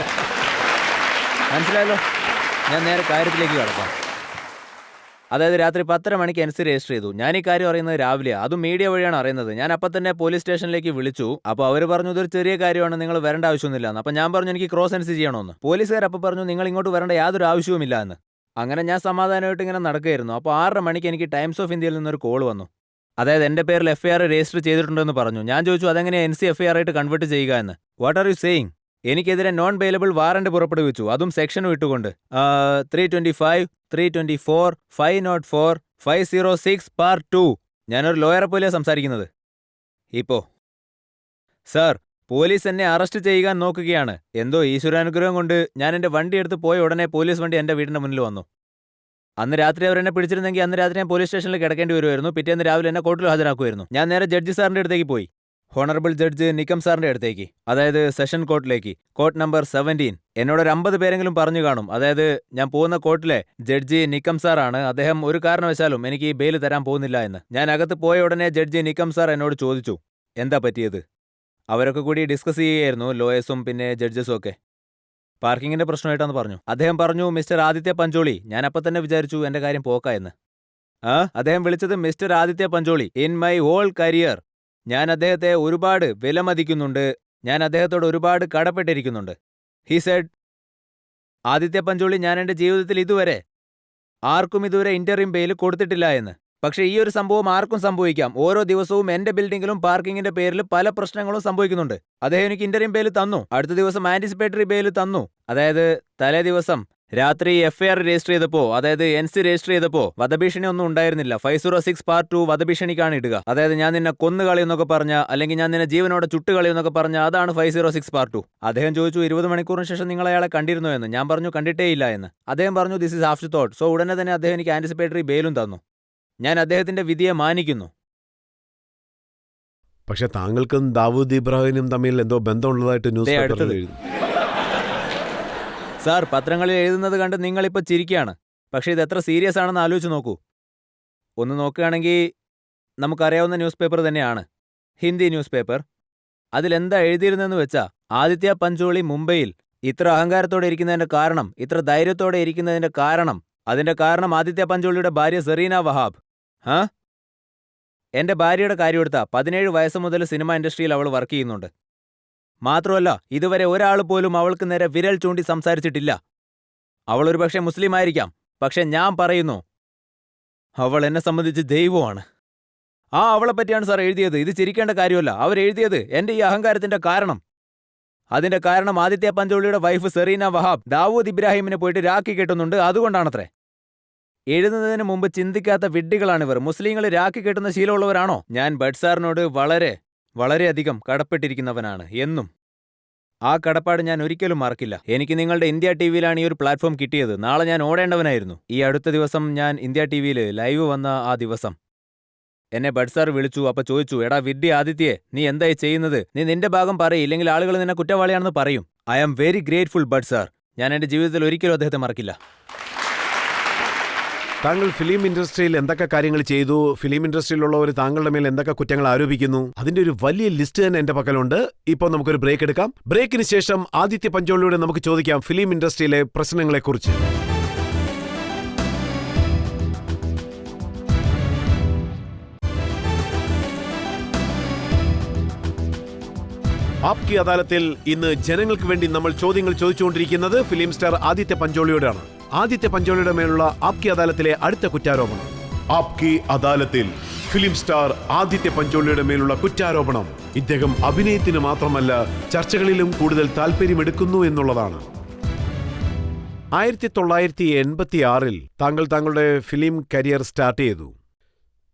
മനസ്സിലായല്ലോ? ഞാൻ നേരെ കാര്യത്തിലേക്ക് കടക്കാം. അതായത് രാത്രി 10:30 മണിക്ക് NC രജിസ്റ്റർ ചെയ്തു. ഞാൻ ഈ കാര്യം അറിയുന്നത് രാവിലെ, അതും മീഡിയ വഴിയാണ് അറിയുന്നത്. ഞാൻ അപ്പം തന്നെ പോലീസ് സ്റ്റേഷനിലേക്ക് വിളിച്ചു. അപ്പോൾ അവർ പറഞ്ഞു ഇതൊരു ചെറിയ കാര്യമാണ്, നിങ്ങൾ വരേണ്ട ആവശ്യമൊന്നുമില്ല എന്ന്. അപ്പം ഞാൻ പറഞ്ഞു എനിക്ക് ക്രോസ് NC ചെയ്യണമെന്ന്. പോലീസുകാർ അപ്പോൾ പറഞ്ഞു നിങ്ങൾ ഇങ്ങോട്ട് വരേണ്ട യാതൊരു ആവശ്യവുമില്ല എന്ന്. അങ്ങനെ ഞാൻ സമാധാനമായിട്ട് ഇങ്ങനെ നടക്കുകയായിരുന്നു. അപ്പോൾ 6:30 മണിക്ക് എനിക്ക് ടൈംസ് ഓഫ് ഇന്ത്യയിൽ നിന്നൊരു കോൾ വന്നു. അതായത് എൻ്റെ പേരിൽ FIR രജിസ്റ്റർ ചെയ്തിട്ടുണ്ടെന്ന് പറഞ്ഞു. ഞാൻ ചോദിച്ചു അതെങ്ങനെ NC FIR ആയിട്ട് കൺവേർട്ട് ചെയ്യുക എന്ന്. What are you saying? എനിക്കെതിരെ നോൺ ബെയിലബിൾ വാറന്റ് പുറപ്പെടുവിച്ചു, അതും സെക്ഷനും ഇട്ടുകൊണ്ട്. 325, 324, 504, 506 പാർട്ട് 2. ഞാനൊരു ലോയറെ പോലെയാണ് സംസാരിക്കുന്നത്. ഇപ്പോ സാർ, പോലീസ് എന്നെ അറസ്റ്റ് ചെയ്യാൻ നോക്കുകയാണ്. എന്തോ ഈശ്വരാനുഗ്രഹം കൊണ്ട് ഞാൻ എൻ്റെ വണ്ടി എടുത്ത് പോയ ഉടനെ പോലീസ് വണ്ടി എൻ്റെ വീടിൻ്റെ മുന്നിൽ വന്നു. അന്ന് രാത്രി അവരെന്നെ പിടിച്ചിരുന്നെങ്കിൽ അന്ന് രാത്രി ഞാൻ പോലീസ് സ്റ്റേഷനിൽ കിടക്കേണ്ടി വരുമായിരുന്നു. പിറ്റേന്ന് രാവിലെ എന്നെ കോർട്ടിൽ ഹാജരാക്കുമായിരുന്നു. ഞാൻ നേരെ ജഡ്ജി സാറിൻ്റെ അടുത്തേക്ക് പോയി. ഹോണറബിൾ ജഡ്ജ് നിക്കം സാറിന്റെ അടുത്തേക്ക്, അതായത് സെഷൻ കോർട്ടിലേക്ക്, കോർട്ട് നമ്പർ 17. എന്നോടൊരു 50 പേരെങ്കിലും പറഞ്ഞു കാണും. അതായത് ഞാൻ പോകുന്ന കോർട്ടിലെ ജഡ്ജി നിക്കം സാറാണ്. അദ്ദേഹം ഒരു കാരണവശാലും എനിക്ക് ഈ ബെയിൽ തരാൻ പോകുന്നില്ല എന്ന്. ഞാൻ അകത്ത് പോയ ഉടനെ ജഡ്ജി നിക്കം സാർ എന്നോട് ചോദിച്ചു എന്താ പറ്റിയത്. അവരൊക്കെ കൂടി ഡിസ്കസ് ചെയ്യുകയായിരുന്നു, ലോയേഴ്സും പിന്നെ ജഡ്ജസും ഒക്കെ. പാർക്കിങ്ങിന്റെ പ്രശ്നമായിട്ടാന്ന് പറഞ്ഞു. അദ്ദേഹം പറഞ്ഞു മിസ്റ്റർ ആദിത്യ പഞ്ചോളി. ഞാൻ അപ്പം തന്നെ വിചാരിച്ചു എന്റെ കാര്യം പോക്കായെന്ന്. അദ്ദേഹം വിളിച്ചത് mister Aditya Pancholi. In my whole career ഞാൻ അദ്ദേഹത്തെ ഒരുപാട് വിലമതിക്കുന്നുണ്ട്. ഞാൻ അദ്ദേഹത്തോട് ഒരുപാട് കടപ്പെട്ടിരിക്കുന്നുണ്ട്. ഹി സെഡ്, ആദിത്യ പഞ്ചോളി, ഞാൻ എൻ്റെ ജീവിതത്തിൽ ഇതുവരെ ആർക്കും ഇതുവരെ ഇന്റർവ്യൂ ബെയിൽ കൊടുത്തിട്ടില്ല എന്ന്. പക്ഷേ ഈ ഒരു സംഭവം ആർക്കും സംഭവിക്കാം. ഓരോ ദിവസവും എൻ്റെ ബിൽഡിങ്ങിലും പാർക്കിങ്ങിന്റെ പേരിൽ പല പ്രശ്നങ്ങളും സംഭവിക്കുന്നുണ്ട്. അദ്ദേഹം എനിക്ക് ഇന്റർവ്യൂ ബെയിൽ തന്നു. അടുത്ത ദിവസം ആന്റിസിപ്പേറ്ററി ബെയിൽ തന്നു. അതായത് തലേ ദിവസം രാത്രി FIR രജിസ്റ്റർ ചെയ്തപ്പോ, അതായത് NC രജിസ്റ്റർ ചെയ്തപ്പോ വധഭീഷണി ഒന്നും ഉണ്ടായിരുന്നില്ല. 506 പാർട്ട് 2 വധഭീഷണിക്കാണ് ഇടുക. അതായത് ഞാൻ നിന്നെ കൊന്നുകളയെന്നൊക്കെ പറഞ്ഞ, അല്ലെങ്കിൽ ഞാൻ നിന്നെ ജീവനോടെ ചുട്ടുകളയെന്നൊക്കെ പറഞ്ഞ, അതാണ് 506 പാർട്ട് 2. അദ്ദേഹം ചോദിച്ചു 20 മണിക്കൂറിന് ശേഷം നിങ്ങൾ അയാളെ കണ്ടിരുന്നോ എന്ന്. ഞാൻ പറഞ്ഞു കണ്ടിട്ടേ ഇല്ല എന്ന്. അദ്ദേഹം പറഞ്ഞു this is after thought. So ഉടനെ തന്നെ അദ്ദേഹം എനിക്ക് ആന്റിസിപ്പേറ്ററി ബെയിലും തന്നു. ഞാൻ അദ്ദേഹത്തിന്റെ വിധിയെ മാനിക്കുന്നു. പക്ഷെ താങ്കൾക്കും ദാവൂദ് ഇബ്രാഹിമിനും തമ്മിൽ എന്തോ ബന്ധമുള്ളതായിട്ട് ന്യൂസ് പേപ്പറിൽ അടുത്തത്. എഴുതി. സാർ, പത്രങ്ങളിൽ എഴുതുന്നത് കണ്ട് നിങ്ങളിപ്പോൾ ചിരിക്കുകയാണ്. പക്ഷേ ഇത് എത്ര സീരിയസ് ആണെന്ന് ആലോചിച്ച് നോക്കൂ. ഒന്ന് നോക്കുകയാണെങ്കിൽ നമുക്കറിയാവുന്ന ന്യൂസ് പേപ്പർ തന്നെയാണ്, ഹിന്ദി ന്യൂസ് പേപ്പർ. അതിലെന്താ എഴുതിയിരുന്നെന്ന് വെച്ചാൽ, ആദിത്യ പഞ്ചോളി മുംബൈയിൽ ഇത്ര അഹങ്കാരത്തോടെ ഇരിക്കുന്നതിന്റെ കാരണം, ഇത്ര ധൈര്യത്തോടെ ഇരിക്കുന്നതിന്റെ കാരണം, അതിന്റെ കാരണം ആദിത്യ പഞ്ചോളിയുടെ ഭാര്യ സെറീന വഹാബ്. എന്റെ ഭാര്യയുടെ കാര്യം എടുത്താൽ 17 വയസ്സ് മുതൽ സിനിമ ഇൻഡസ്ട്രിയിൽ അവൾ വർക്ക് ചെയ്യുന്നുണ്ട്. മാത്രമല്ല ഇതുവരെ ഒരാൾ പോലും അവൾക്ക് നേരെ വിരൽ ചൂണ്ടി സംസാരിച്ചിട്ടില്ല. അവൾ ഒരുപക്ഷെ മുസ്ലിം ആയിരിക്കാം, പക്ഷെ ഞാൻ പറയുന്നു അവൾ എന്നെ സംബന്ധിച്ച് ദൈവമാണ്. അവളെ പറ്റിയാണ് സാർ എഴുതിയത്. ഇത് ചിരിക്കേണ്ട കാര്യമല്ല. അവരെഴുതിയത് എന്റെ ഈ അഹങ്കാരത്തിന്റെ കാരണം. അതിന്റെ കാരണം ആദിത്യ പഞ്ചോളിയുടെ വൈഫ് സെറീന വഹാബ് ദാവൂദ് ഇബ്രാഹിമിനെ പോയിട്ട് രാഖി കെട്ടുന്നുണ്ട്, അതുകൊണ്ടാണത്രേ. എഴുതുന്നതിന് മുമ്പ് ചിന്തിക്കാത്ത വിഡ്ഢികളാണിവർ. മുസ്ലിങ്ങൾ രാഖി കെട്ടുന്ന ശീലമുള്ളവരാണോ? ഞാൻ ഭട്ട് സാറിനോട് വളരെയധികം കടപ്പെട്ടിരിക്കുന്നവനാണ് എന്നും. ആ കടപ്പാട് ഞാൻ ഒരിക്കലും മറക്കില്ല. എനിക്ക് നിങ്ങളുടെ ഇന്ത്യ ടിവിയിലാണ് ഈ ഒരു പ്ലാറ്റ്ഫോം കിട്ടിയത്. നാളെ ഞാൻ ഓടേണ്ടവനായിരുന്നു. ഈ അടുത്ത ദിവസം ഞാൻ ഇന്ത്യ ടിവിയിൽ ലൈവ് വന്ന ആ ദിവസം എന്നെ ഭട്ട് സാർ വിളിച്ചു. അപ്പൊ ചോദിച്ചു, എടാ വിഡ്ഢി ആദിത്യേ, നീ എന്തായി ചെയ്യുന്നത്? നീ നിന്റെ ഭാഗം പറയും, ഇല്ലെങ്കിൽ ആളുകൾ നിന്നെ കുറ്റവാളിയാണെന്ന് പറയും. I am very grateful Bhatt sir. ഞാൻ എന്റെ ജീവിതത്തിൽ ഒരിക്കലും അദ്ദേഹത്തെ മറക്കില്ല. താങ്കൾ ഫിലിം ഇൻഡസ്ട്രിയിൽ എന്തൊക്കെ കാര്യങ്ങൾ ചെയ്തു, ഫിലിം ഇൻഡസ്ട്രിയിലുള്ളവർ താങ്കളുടെ മേൽ എന്തൊക്കെ കുറ്റങ്ങൾ ആരോപിക്കുന്നു, അതിന്റെ ഒരു വലിയ ലിസ്റ്റ് തന്നെ എന്റെ പക്കലുണ്ട്. ഇപ്പോൾ നമുക്കൊരു ബ്രേക്ക് എടുക്കാം. ബ്രേക്കിന് ശേഷം ആദിത്യ പഞ്ചോളിയോട് നമുക്ക് ചോദിക്കാം ഫിലിം ഇൻഡസ്ട്രിയിലെ പ്രശ്നങ്ങളെക്കുറിച്ച്. ആപ്കി അദാലത്തിൽ ഇന്ന് ജനങ്ങൾക്ക് വേണ്ടി നമ്മൾ ചോദ്യങ്ങൾ ചോദിച്ചുകൊണ്ടിരിക്കുന്നത് ഫിലിം സ്റ്റാർ ആദിത്യ പഞ്ചോളിയോടാണ്. ആദിത്യ പഞ്ചോളിയുടെ മേലുള്ള ആപ്കി അദാലത്തിലെ അടുത്ത കുറ്റാരോപണം. ആപ്കി അദാലത്തിൽ ഫിലിം സ്റ്റാർ ആദിത്യ പഞ്ചോളിയുടെ മേലുള്ള കുറ്റാരോപണം ഇദ്ദേഹം അഭിനയത്തിന് മാത്രമല്ല ചർച്ചകളിലും കൂടുതൽ താല്പര്യമെടുക്കുന്നു എന്നുള്ളതാണ്. 1986 താങ്കൾ താങ്കളുടെ ഫിലിം കരിയർ സ്റ്റാർട്ട് ചെയ്തു.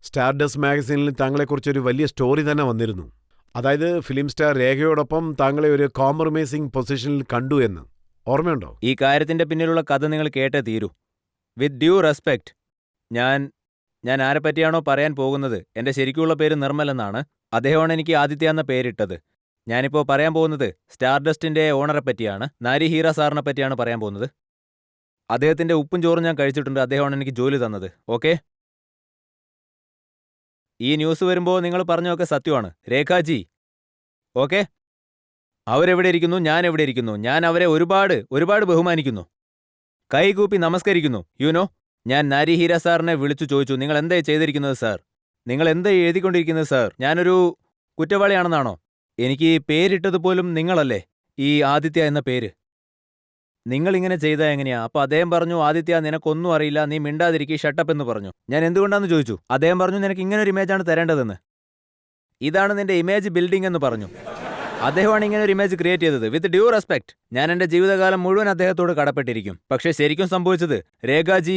സ്റ്റാർഡസ്റ്റ് മാഗസീനിൽ താങ്കളെക്കുറിച്ചൊരു വലിയ സ്റ്റോറി തന്നെ വന്നിരുന്നു. അതായത് ഫിലിം സ്റ്റാർ രേഖയോടൊപ്പം താങ്കളെ ഒരു കോംപ്രമൈസിംഗ് പൊസിഷനിൽ കണ്ടു എന്ന്. ഓർമ്മയുണ്ടോ? ഈ കാര്യത്തിന്റെ പിന്നിലുള്ള കഥ നിങ്ങൾ കേട്ടേ തീരൂ. വിത്ത് ഡ്യൂ റെസ്പെക്ട്, ഞാൻ ആരെ പറ്റിയാണോ പറയാൻ പോകുന്നത്, എന്റെ ശരിക്കുള്ള പേര് നിർമ്മൽ എന്നാണ്. അദ്ദേഹമാണ് എനിക്ക് ആദിത്യ എന്ന പേരിട്ടത്. ഞാനിപ്പോൾ പറയാൻ പോകുന്നത് സ്റ്റാർഡസ്റ്റിന്റെ ഓണറെ പറ്റിയാണ്. നാരി ഹീറ സാറിനെ പറ്റിയാണ് പറയാൻ പോകുന്നത്. അദ്ദേഹത്തിന്റെ ഉപ്പും ചോറും ഞാൻ കഴിച്ചിട്ടുണ്ട്. അദ്ദേഹമാണ് എനിക്ക് ജോലി തന്നത്. ഓക്കെ, ഈ ന്യൂസ് വരുമ്പോൾ നിങ്ങൾ പറഞ്ഞൊക്കെ സത്യമാണ്. രേഖാജി, ഓക്കെ, അവരെവിടെ ഇരിക്കുന്നു, ഞാൻ എവിടെ ഇരിക്കുന്നു. ഞാൻ അവരെ ഒരുപാട് ബഹുമാനിക്കുന്നു, കൈകൂപ്പി നമസ്കരിക്കുന്നു. യുനോ, ഞാൻ നാരി ഹീര സാറിനെ വിളിച്ചു ചോദിച്ചു, നിങ്ങൾ എന്തായി ചെയ്തിരിക്കുന്നത് സാർ? നിങ്ങൾ എന്തായി എഴുതിക്കൊണ്ടിരിക്കുന്നത് സാർ? ഞാനൊരു കുറ്റവാളിയാണെന്നാണോ? എനിക്ക് പേരിട്ടതുപോലും നിങ്ങളല്ലേ, ഈ ആദിത്യ എന്ന പേര്. നിങ്ങളിങ്ങനെ ചെയ്താൽ എങ്ങനെയാ? അപ്പൊ അദ്ദേഹം പറഞ്ഞു, ആദിത്യ നിനക്കൊന്നും അറിയില്ല, നീ മിണ്ടാതിരിക്കുക, ഷട്ടപ്പ് എന്ന് പറഞ്ഞു. ഞാൻ എന്തുകൊണ്ടാന്ന് ചോദിച്ചു. അദ്ദേഹം പറഞ്ഞു, നിനക്ക് ഇങ്ങനൊരു ഇമേജാണ് തരേണ്ടതെന്ന്. ഇതാണ് നിന്റെ ഇമേജ് ബിൽഡിംഗ് എന്ന് പറഞ്ഞു. അദ്ദേഹമാണ് ഇങ്ങനെ ഒരു ഇമേജ് ക്രിയേറ്റ് ചെയ്തത്. വിത്ത് ഡ്യൂ റെസ്പെക്ട്, ഞാൻ എന്റെ ജീവിതകാലം മുഴുവൻ അദ്ദേഹത്തോട് കടപ്പെട്ടിരിക്കും. പക്ഷേ ശരിക്കും സംഭവിച്ചത്, രേഖാജി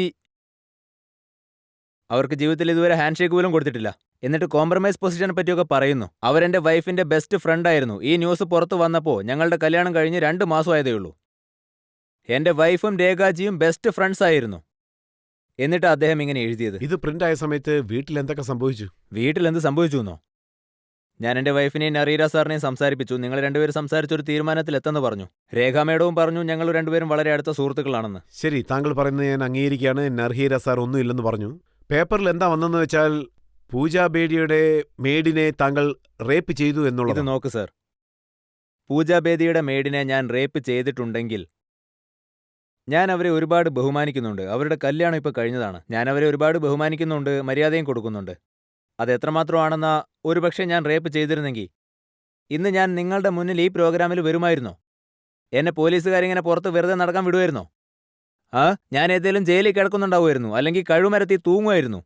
അവർക്ക് ജീവിതത്തിൽ ഇതുവരെ ഹാൻഡ് ഷേക്ക് പോലും കൊടുത്തിട്ടില്ല. എന്നിട്ട് കോംപ്രമൈസ് പൊസിഷനെ പറ്റിയൊക്കെ പറയുന്നു. അവരെന്റെ വൈഫിന്റെ ബെസ്റ്റ് ഫ്രണ്ട് ആയിരുന്നു. ഈ ന്യൂസ് പുറത്തു വന്നപ്പോൾ ഞങ്ങളുടെ കല്യാണം കഴിഞ്ഞ് 2 മാസമായതേ ഉള്ളൂ. എന്റെ വൈഫും രേഖാജിയും ബെസ്റ്റ് ഫ്രണ്ട്സ് ആയിരുന്നു. എന്നിട്ട് അദ്ദേഹം ഇങ്ങനെ എഴുതിയത്. ഇത് പ്രിന്റ് ആയ സമയത്ത് വീട്ടിൽ എന്തൊക്കെ സംഭവിച്ചു? വീട്ടിൽ എന്ത് സംഭവിച്ചു എന്നോ? ഞാൻ എന്റെ വൈഫിനെയും നറീര സാറിനെയും സംസാരിപ്പിച്ചു. നിങ്ങൾ രണ്ടുപേരും സംസാരിച്ചൊരു തീരുമാനത്തിൽ എത്തെന്ന് പറഞ്ഞു. രേഖാ മേഡവും പറഞ്ഞു ഞങ്ങൾ രണ്ടുപേരും വളരെ അടുത്ത സുഹൃത്തുക്കളാണെന്ന്. ശരി, താങ്കൾ പറയുന്നത് ഞാൻ അംഗീകരിക്കുകയാണ്. നർഹീര സാർ ഒന്നുമില്ലെന്ന് പറഞ്ഞു. പേപ്പറിൽ എന്താ വന്നെന്ന് വെച്ചാൽ പൂജ ബേദിയുടെ മെയ്ഡിനെ താങ്കൾ റേപ്പ് ചെയ്തു എന്നുള്ളത്. ഇത് നോക്ക് സർ, പൂജ ബേദിയുടെ മെയ്ഡിനെ ഞാൻ റേപ്പ് ചെയ്തിട്ടുണ്ടെങ്കിൽ ഞാൻ അവരെ ഒരുപാട് ബഹുമാനിക്കുന്നുണ്ട്. അവരുടെ കല്യാണം ഇപ്പോൾ കഴിഞ്ഞതാണ്. ഞാൻ അവരെ ഒരുപാട് ബഹുമാനിക്കുന്നുണ്ട്, മര്യാദയും കൊടുക്കുന്നുണ്ട്. അത് എത്രമാത്രമാണെന്നാ, ഒരുപക്ഷെ ഞാൻ റേപ്പ് ചെയ്തിരുന്നെങ്കിൽ ഇന്ന് ഞാൻ നിങ്ങളുടെ മുന്നിൽ ഈ പ്രോഗ്രാമിൽ വരുമായിരുന്നോ? എന്നെ പോലീസുകാരിങ്ങനെ പുറത്ത് വെറുതെ നടക്കാൻ വിടുമായിരുന്നോ? ഞാൻ ഏതെങ്കിലും ജയിലിൽ കിടക്കുന്നുണ്ടാവുമായിരുന്നു, അല്ലെങ്കിൽ കഴുമരത്തി തൂങ്ങുമായിരുന്നു.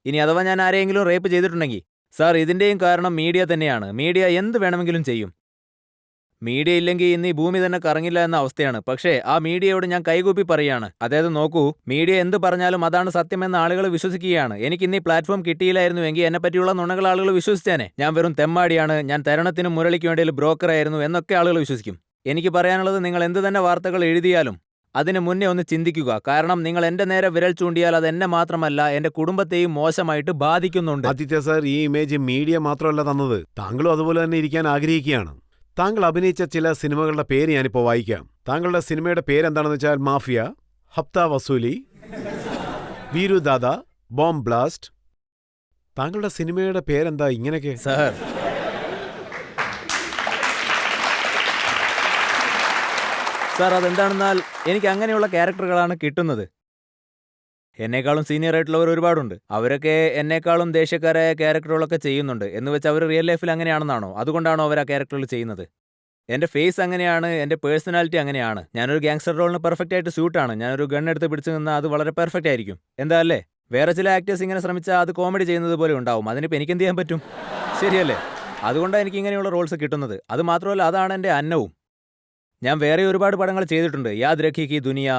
ഇനി അഥവാ ഞാൻ ആരെയെങ്കിലും റേപ്പ് ചെയ്തിട്ടുണ്ടെങ്കിൽ, സാർ ഇതിൻ്റെയും കാരണം മീഡിയ തന്നെയാണ്. മീഡിയ എന്ത് വേണമെങ്കിലും ചെയ്യും. മീഡിയ ഇല്ലെങ്കിൽ ഇന്ന് ഈ ഭൂമി തന്നെ കറങ്ങില്ല എന്ന അവസ്ഥയാണ്. പക്ഷേ ആ മീഡിയയോട് ഞാൻ കൈകൂപ്പി പറയാണ്, അതായത് നോക്കൂ, മീഡിയ എന്ത് പറഞ്ഞാലും അതാണ് സത്യമെന്ന് ആളുകൾ വിശ്വസിക്കുകയാണ്. എനിക്ക് ഇന്ന് ഈ പ്ലാറ്റ്ഫോം കിട്ടിയില്ലായിരുന്നുവെങ്കിൽ എന്നെ പറ്റിയുള്ള നുണകൾ ആളുകൾ വിശ്വസിച്ചേനെ. ഞാൻ വെറും തെമ്മാടിയാണ്, ഞാൻ തരണത്തിനും മുരളിക്കും വേണ്ടിയിൽ ബ്രോക്കറായിരുന്നു എന്നൊക്കെ ആളുകൾ വിശ്വസിക്കും. എനിക്ക് പറയാനുള്ളത്, നിങ്ങൾ എന്ത് തന്നെ വാർത്തകൾ എഴുതിയാലും അതിന് മുന്നേ ഒന്ന് ചിന്തിക്കുക. കാരണം നിങ്ങൾ എന്റെ നേരെ വിരൽ ചൂണ്ടിയാൽ അത് എന്നെ മാത്രമല്ല എന്റെ കുടുംബത്തെയും മോശമായിട്ട് ബാധിക്കുന്നുണ്ട്. ആദിത്യ സാർ, ഈ ഇമേജ് മീഡിയ മാത്രമല്ല തന്നത്, താങ്കളും അതുപോലെ തന്നെ ഇരിക്കാൻ ആഗ്രഹിക്കുകയാണ്. താങ്കൾ അഭിനയിച്ച ചില സിനിമകളുടെ പേര് ഞാനിപ്പോൾ വായിക്കാം. താങ്കളുടെ സിനിമയുടെ പേരെന്താണെന്ന് വെച്ചാൽ മാഫിയ, ഹപ്ത വസൂലി, വീരു ദാദ, ബോംബ് ബ്ലാസ്റ്റ്. താങ്കളുടെ സിനിമയുടെ പേരെന്താ ഇങ്ങനെയൊക്കെ? സാർ അതെന്താണെന്നാൽ എനിക്ക് അങ്ങനെയുള്ള ക്യാരക്ടറുകളാണ് കിട്ടുന്നത്. എന്നേക്കാളും സീനിയർ ആയിട്ടുള്ളവർ ഒരുപാടുണ്ട്. അവരൊക്കെ എന്നേക്കാളും ദേഷ്യക്കാരായ ക്യാരക്ടറുകളൊക്കെ ചെയ്യുന്നുണ്ട്. എന്ന് വെച്ച് അവർ റിയൽ ലൈഫിൽ അങ്ങനെയാണെന്നാണോ? അതുകൊണ്ടാണോ അവർ ആ ക്യാരക്ടറുകൾ ചെയ്യുന്നത്? എൻ്റെ ഫേസ് അങ്ങനെയാണ്, എൻ്റെ പേഴ്സണാലിറ്റി അങ്ങനെയാണ്. ഞാനൊരു ഗാങ്സ്റ്റർ റോളിന് പെർഫെക്റ്റ് ആയിട്ട് സ്യൂട്ടാണ്. ഞാനൊരു ഗൺ എടുത്ത് പിടിച്ചു നിന്നാൽ അത് വളരെ പെർഫെക്റ്റ് ആയിരിക്കും. എന്താ അല്ലേ? വേറെ ചില ആക്ടേഴ്സ് ഇങ്ങനെ ശ്രമിച്ചാൽ അത് കോമഡി ചെയ്യുന്നത് പോലെ ഉണ്ടാവും. അതിനിപ്പോൾ എനിക്ക് എന്ത് ചെയ്യാൻ പറ്റും? ശരിയല്ലേ? അതുകൊണ്ടാണ് എനിക്ക് ഇങ്ങനെയുള്ള റോൾസ് കിട്ടുന്നത്. അത് മാത്രമല്ല, അതാണ് എൻ്റെ അന്നവും. ഞാൻ വേറെ ഒരുപാട് പടങ്ങൾ ചെയ്തിട്ടുണ്ട്. യാദ് രഖി കി ദുനിയ,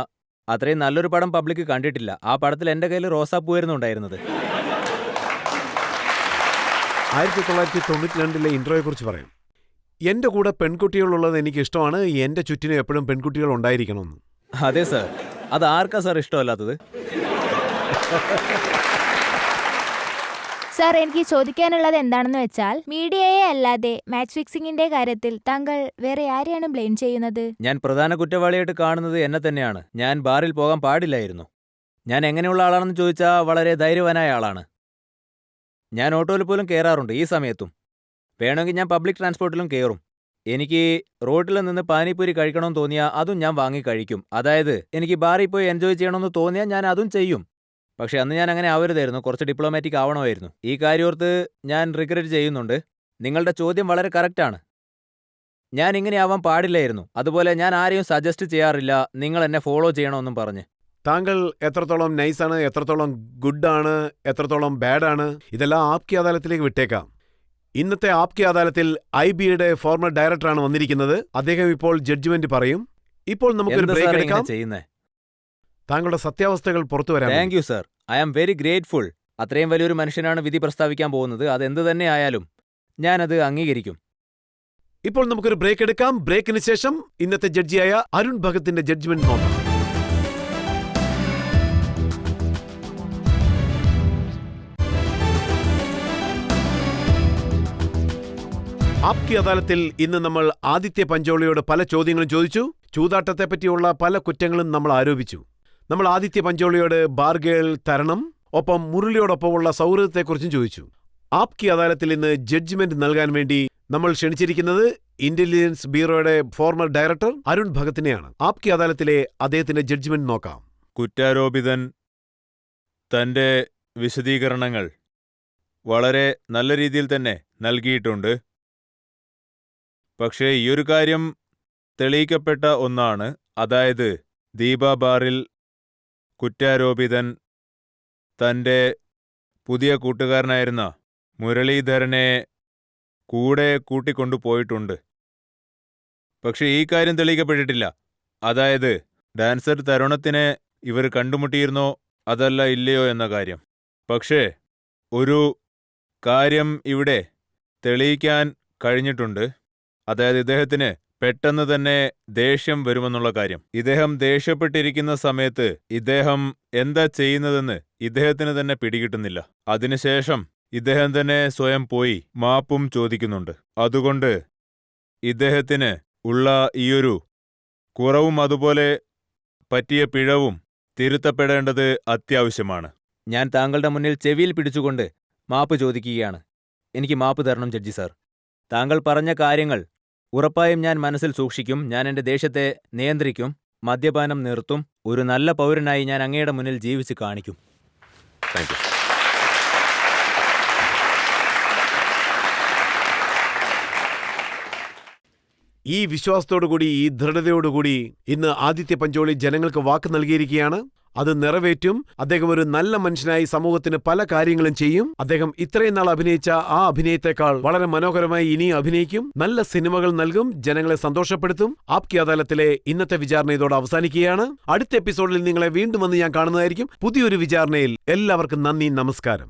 അത്രയും നല്ലൊരു പടം പബ്ലിക് കണ്ടിട്ടില്ല. ആ പടത്തിൽ എന്റെ കയ്യിൽ റോസാപ്പൂവായിരുന്നു ഉണ്ടായിരുന്നത്. 1992 ഇൻട്രോയെ കുറിച്ച് പറയാം. എന്റെ കൂടെ പെൺകുട്ടികളുള്ളത് എനിക്ക് ഇഷ്ടമാണ്. എന്റെ ചുറ്റിനും എപ്പോഴും പെൺകുട്ടികൾ ഉണ്ടായിരിക്കണമെന്ന്. അതെ സാർ, അത് ആർക്കാ സാർ ഇഷ്ടമല്ലാത്തത്? സാർ, എനിക്ക് ചോദിക്കാനുള്ളത് എന്താണെന്ന് വെച്ചാൽ, മീഡിയയെ അല്ലാതെ മാച്ച് ഫിക്സിംഗിന്റെ കാര്യത്തിൽ താങ്കൾ വേറെ ആരെയാണ് ബ്ലെയിം ചെയ്യുന്നത്? ഞാൻ പ്രധാന കുറ്റവാളിയായിട്ട് കാണുന്നത് എന്നെ തന്നെയാണ്. ഞാൻ ബാറിൽ പോകാൻ പാടില്ലായിരുന്നു. ഞാൻ എങ്ങനെയുള്ള ആളാണെന്ന് ചോദിച്ചാൽ വളരെ ധൈര്യവാനായ ആളാണ്. ഞാൻ ഓട്ടോയിൽ പോലും കയറാറുണ്ട് ഈ സമയത്തും. വേണമെങ്കിൽ ഞാൻ പബ്ലിക് ട്രാൻസ്പോർട്ടിലും കയറും. എനിക്ക് റോഡിൽ നിന്ന് പാനിപ്പൂരി കഴിക്കണമെന്ന് തോന്നിയാൽ അതും ഞാൻ വാങ്ങി കഴിക്കും. അതായത് എനിക്ക് ബാറിൽ പോയി എൻജോയ് ചെയ്യണമെന്ന് തോന്നിയാൽ ഞാൻ അതും ചെയ്യും. പക്ഷെ അന്ന് ഞാൻ അങ്ങനെ ആവരുതായിരുന്നു, കുറച്ച് ഡിപ്ലോമാറ്റിക് ആവണമായിരുന്നു. ഈ കാര്യോർത്ത് ഞാൻ റിഗ്രറ്റ് ചെയ്യുന്നുണ്ട്. നിങ്ങളുടെ ചോദ്യം വളരെ കറക്റ്റാണ്. ഞാൻ ഇങ്ങനെ ആവാൻ പാടില്ലായിരുന്നു. അതുപോലെ ഞാൻ ആരെയും സജസ്റ്റ് ചെയ്യാറില്ല നിങ്ങൾ എന്നെ ഫോളോ ചെയ്യണമെന്നും പറഞ്ഞ്. താങ്കൾ എത്രത്തോളം നൈസാണ്, എത്രത്തോളം ഗുഡാണ്, എത്രത്തോളം ബാഡാണ്, ഇതെല്ലാം ആപ്കി അദാലത്തിലേക്ക് വിട്ടേക്കാം. ഇന്നത്തെ ആപ്കി അദാലത്തിൽ IBയുടെ ഫോർമർ ഡയറക്ടറാണ് വന്നിരിക്കുന്നത്. അദ്ദേഹം ഇപ്പോൾ ജഡ്ജ്മെന്റ് പറയും. ഇപ്പോൾ നമുക്കൊരു എന്താ ബ്രേക്ക് സാർ എടുക്കാം. ഇങ്ങനെ ചെയ്യുന്നേ? താങ്കളുടെ സത്യാവസ്ഥകൾ പുറത്തു വരാൻ thank you sir. I am very grateful. അത്രയും വലിയൊരു മനുഷ്യനാണ് വിധി പ്രസ്താവിക്കാൻ പോകുന്നത്. അതെന്ത് തന്നെ ആയാലും ഞാനത് അംഗീകരിക്കും. ഇപ്പോൾ നമുക്കൊരു ബ്രേക്ക് എടുക്കാം. ബ്രേക്കിന് ശേഷം ഇന്നത്തെ ജഡ്ജിയായ അരുൺ ഭഗത്തിന്റെ ജഡ്ജ്മെന്റ് നോക്കാം. ആപ്കി അദാലത്തിൽ ഇന്ന് നമ്മൾ ആദിത്യ പഞ്ചോളിയോട് പല ചോദ്യങ്ങളും ചോദിച്ചു. ചൂതാട്ടത്തെപ്പറ്റിയുള്ള പല കുറ്റങ്ങളും നമ്മൾ ആരോപിച്ചു. നമ്മൾ ആദിത്യ പഞ്ചോളിയോട് ബാർഗേൾ തരണം, ഒപ്പം മുരളിയോടൊപ്പമുള്ള സൗഹൃദത്തെക്കുറിച്ചും ചോദിച്ചു. ആപ്കി അദാലത്തിൽ ഇന്ന് ജഡ്ജ്മെന്റ് നൽകാൻ വേണ്ടി നമ്മൾ ക്ഷണിച്ചിരിക്കുന്നത് ഇന്റലിജൻസ് ബ്യൂറോയുടെ ഫോർമർ ഡയറക്ടർ അരുൺ ഭഗത്തിനെയാണ്. ആപ്കി അദാലത്തിലെ അദ്ദേഹത്തിന്റെ ജഡ്ജ്മെന്റ് നോക്കാം. കുറ്റാരോപിതൻ തന്റെ വിശദീകരണങ്ങൾ വളരെ നല്ല രീതിയിൽ തന്നെ നൽകിയിട്ടുണ്ട്. പക്ഷേ ഈയൊരു കാര്യം തെളിയിക്കപ്പെട്ട ഒന്നാണ്. അതായത് ദീപ ബാറിൽ കുറ്റാരോപിതൻ തന്റെ പുതിയ കൂട്ടുകാരനായിരുന്ന മുരളീധരനെ കൂടെ കൂട്ടിക്കൊണ്ടുപോയിട്ടുണ്ട്. പക്ഷെ ഈ കാര്യം തെളിയിക്കപ്പെട്ടിട്ടില്ല. അതായത് ഡാൻസർ തരുണത്തിനെ ഇവർ കണ്ടുമുട്ടിയിരുന്നോ അതല്ല ഇല്ലയോ എന്ന കാര്യം. പക്ഷേ ഒരു കാര്യം ഇവിടെ തെളിയിക്കാൻ കഴിഞ്ഞിട്ടുണ്ട്. അതായത് ഇദ്ദേഹത്തിന് പെട്ടെന്ന് തന്നെ ദേഷ്യം വരുമെന്നുള്ള കാര്യം. ഇദ്ദേഹം ദേഷ്യപ്പെട്ടിരിക്കുന്ന സമയത്ത് ഇദ്ദേഹം എന്താ ചെയ്യുന്നതെന്ന് ഇദ്ദേഹത്തിന് തന്നെ പിടികിട്ടുന്നില്ല. അതിനുശേഷം ഇദ്ദേഹം തന്നെ സ്വയം പോയി മാപ്പും ചോദിക്കുന്നുണ്ട്. അതുകൊണ്ട് ഇദ്ദേഹത്തിന് ഉള്ള ഈയൊരു കുറവും അതുപോലെ പറ്റിയ പിഴവും തിരുത്തപ്പെടേണ്ടത് അത്യാവശ്യമാണ്. ഞാൻ താങ്കളുടെ മുന്നിൽ ചെവിയിൽ പിടിച്ചുകൊണ്ട് മാപ്പ് ചോദിക്കുകയാണ്. എനിക്ക് മാപ്പ് തരണം ജഡ്ജി സാർ. താങ്കൾ പറഞ്ഞ കാര്യങ്ങൾ ഉറപ്പായും ഞാൻ മനസ്സിൽ സൂക്ഷിക്കും. ഞാൻ എൻ്റെ ദേഷ്യത്തെ നിയന്ത്രിക്കും, മദ്യപാനം നിർത്തും. ഒരു നല്ല പൗരനായി ഞാൻ അങ്ങയുടെ മുന്നിൽ ജീവിച്ച് കാണിക്കും. Thank you. ഈ വിശ്വാസത്തോടുകൂടി, ഈ ദൃഢതയോടുകൂടി ഇന്ന് ആദിത്യ പഞ്ചോളി ജനങ്ങൾക്ക് വാക്ക് നൽകിയിരിക്കുകയാണ്. അത് നിറവേറ്റും. അദ്ദേഹം ഒരു നല്ല മനുഷ്യനായി സമൂഹത്തിന് പല കാര്യങ്ങളും ചെയ്യും. അദ്ദേഹം ഇത്രയും നാൾ അഭിനയിച്ച ആ അഭിനയത്തെക്കാൾ വളരെ മനോഹരമായി ഇനിയും അഭിനയിക്കും. നല്ല സിനിമകൾ നൽകും, ജനങ്ങളെ സന്തോഷപ്പെടുത്തും. ആപ്കി അദാലത്തിലെ ഇന്നത്തെ വിചാരണ ഇതോടെ അവസാനിക്കുകയാണ്. അടുത്ത എപ്പിസോഡിൽ നിങ്ങളെ വീണ്ടും വന്ന് ഞാൻ കാണുന്നതായിരിക്കും പുതിയൊരു വിചാരണയിൽ. എല്ലാവർക്കും നന്ദി, നമസ്കാരം.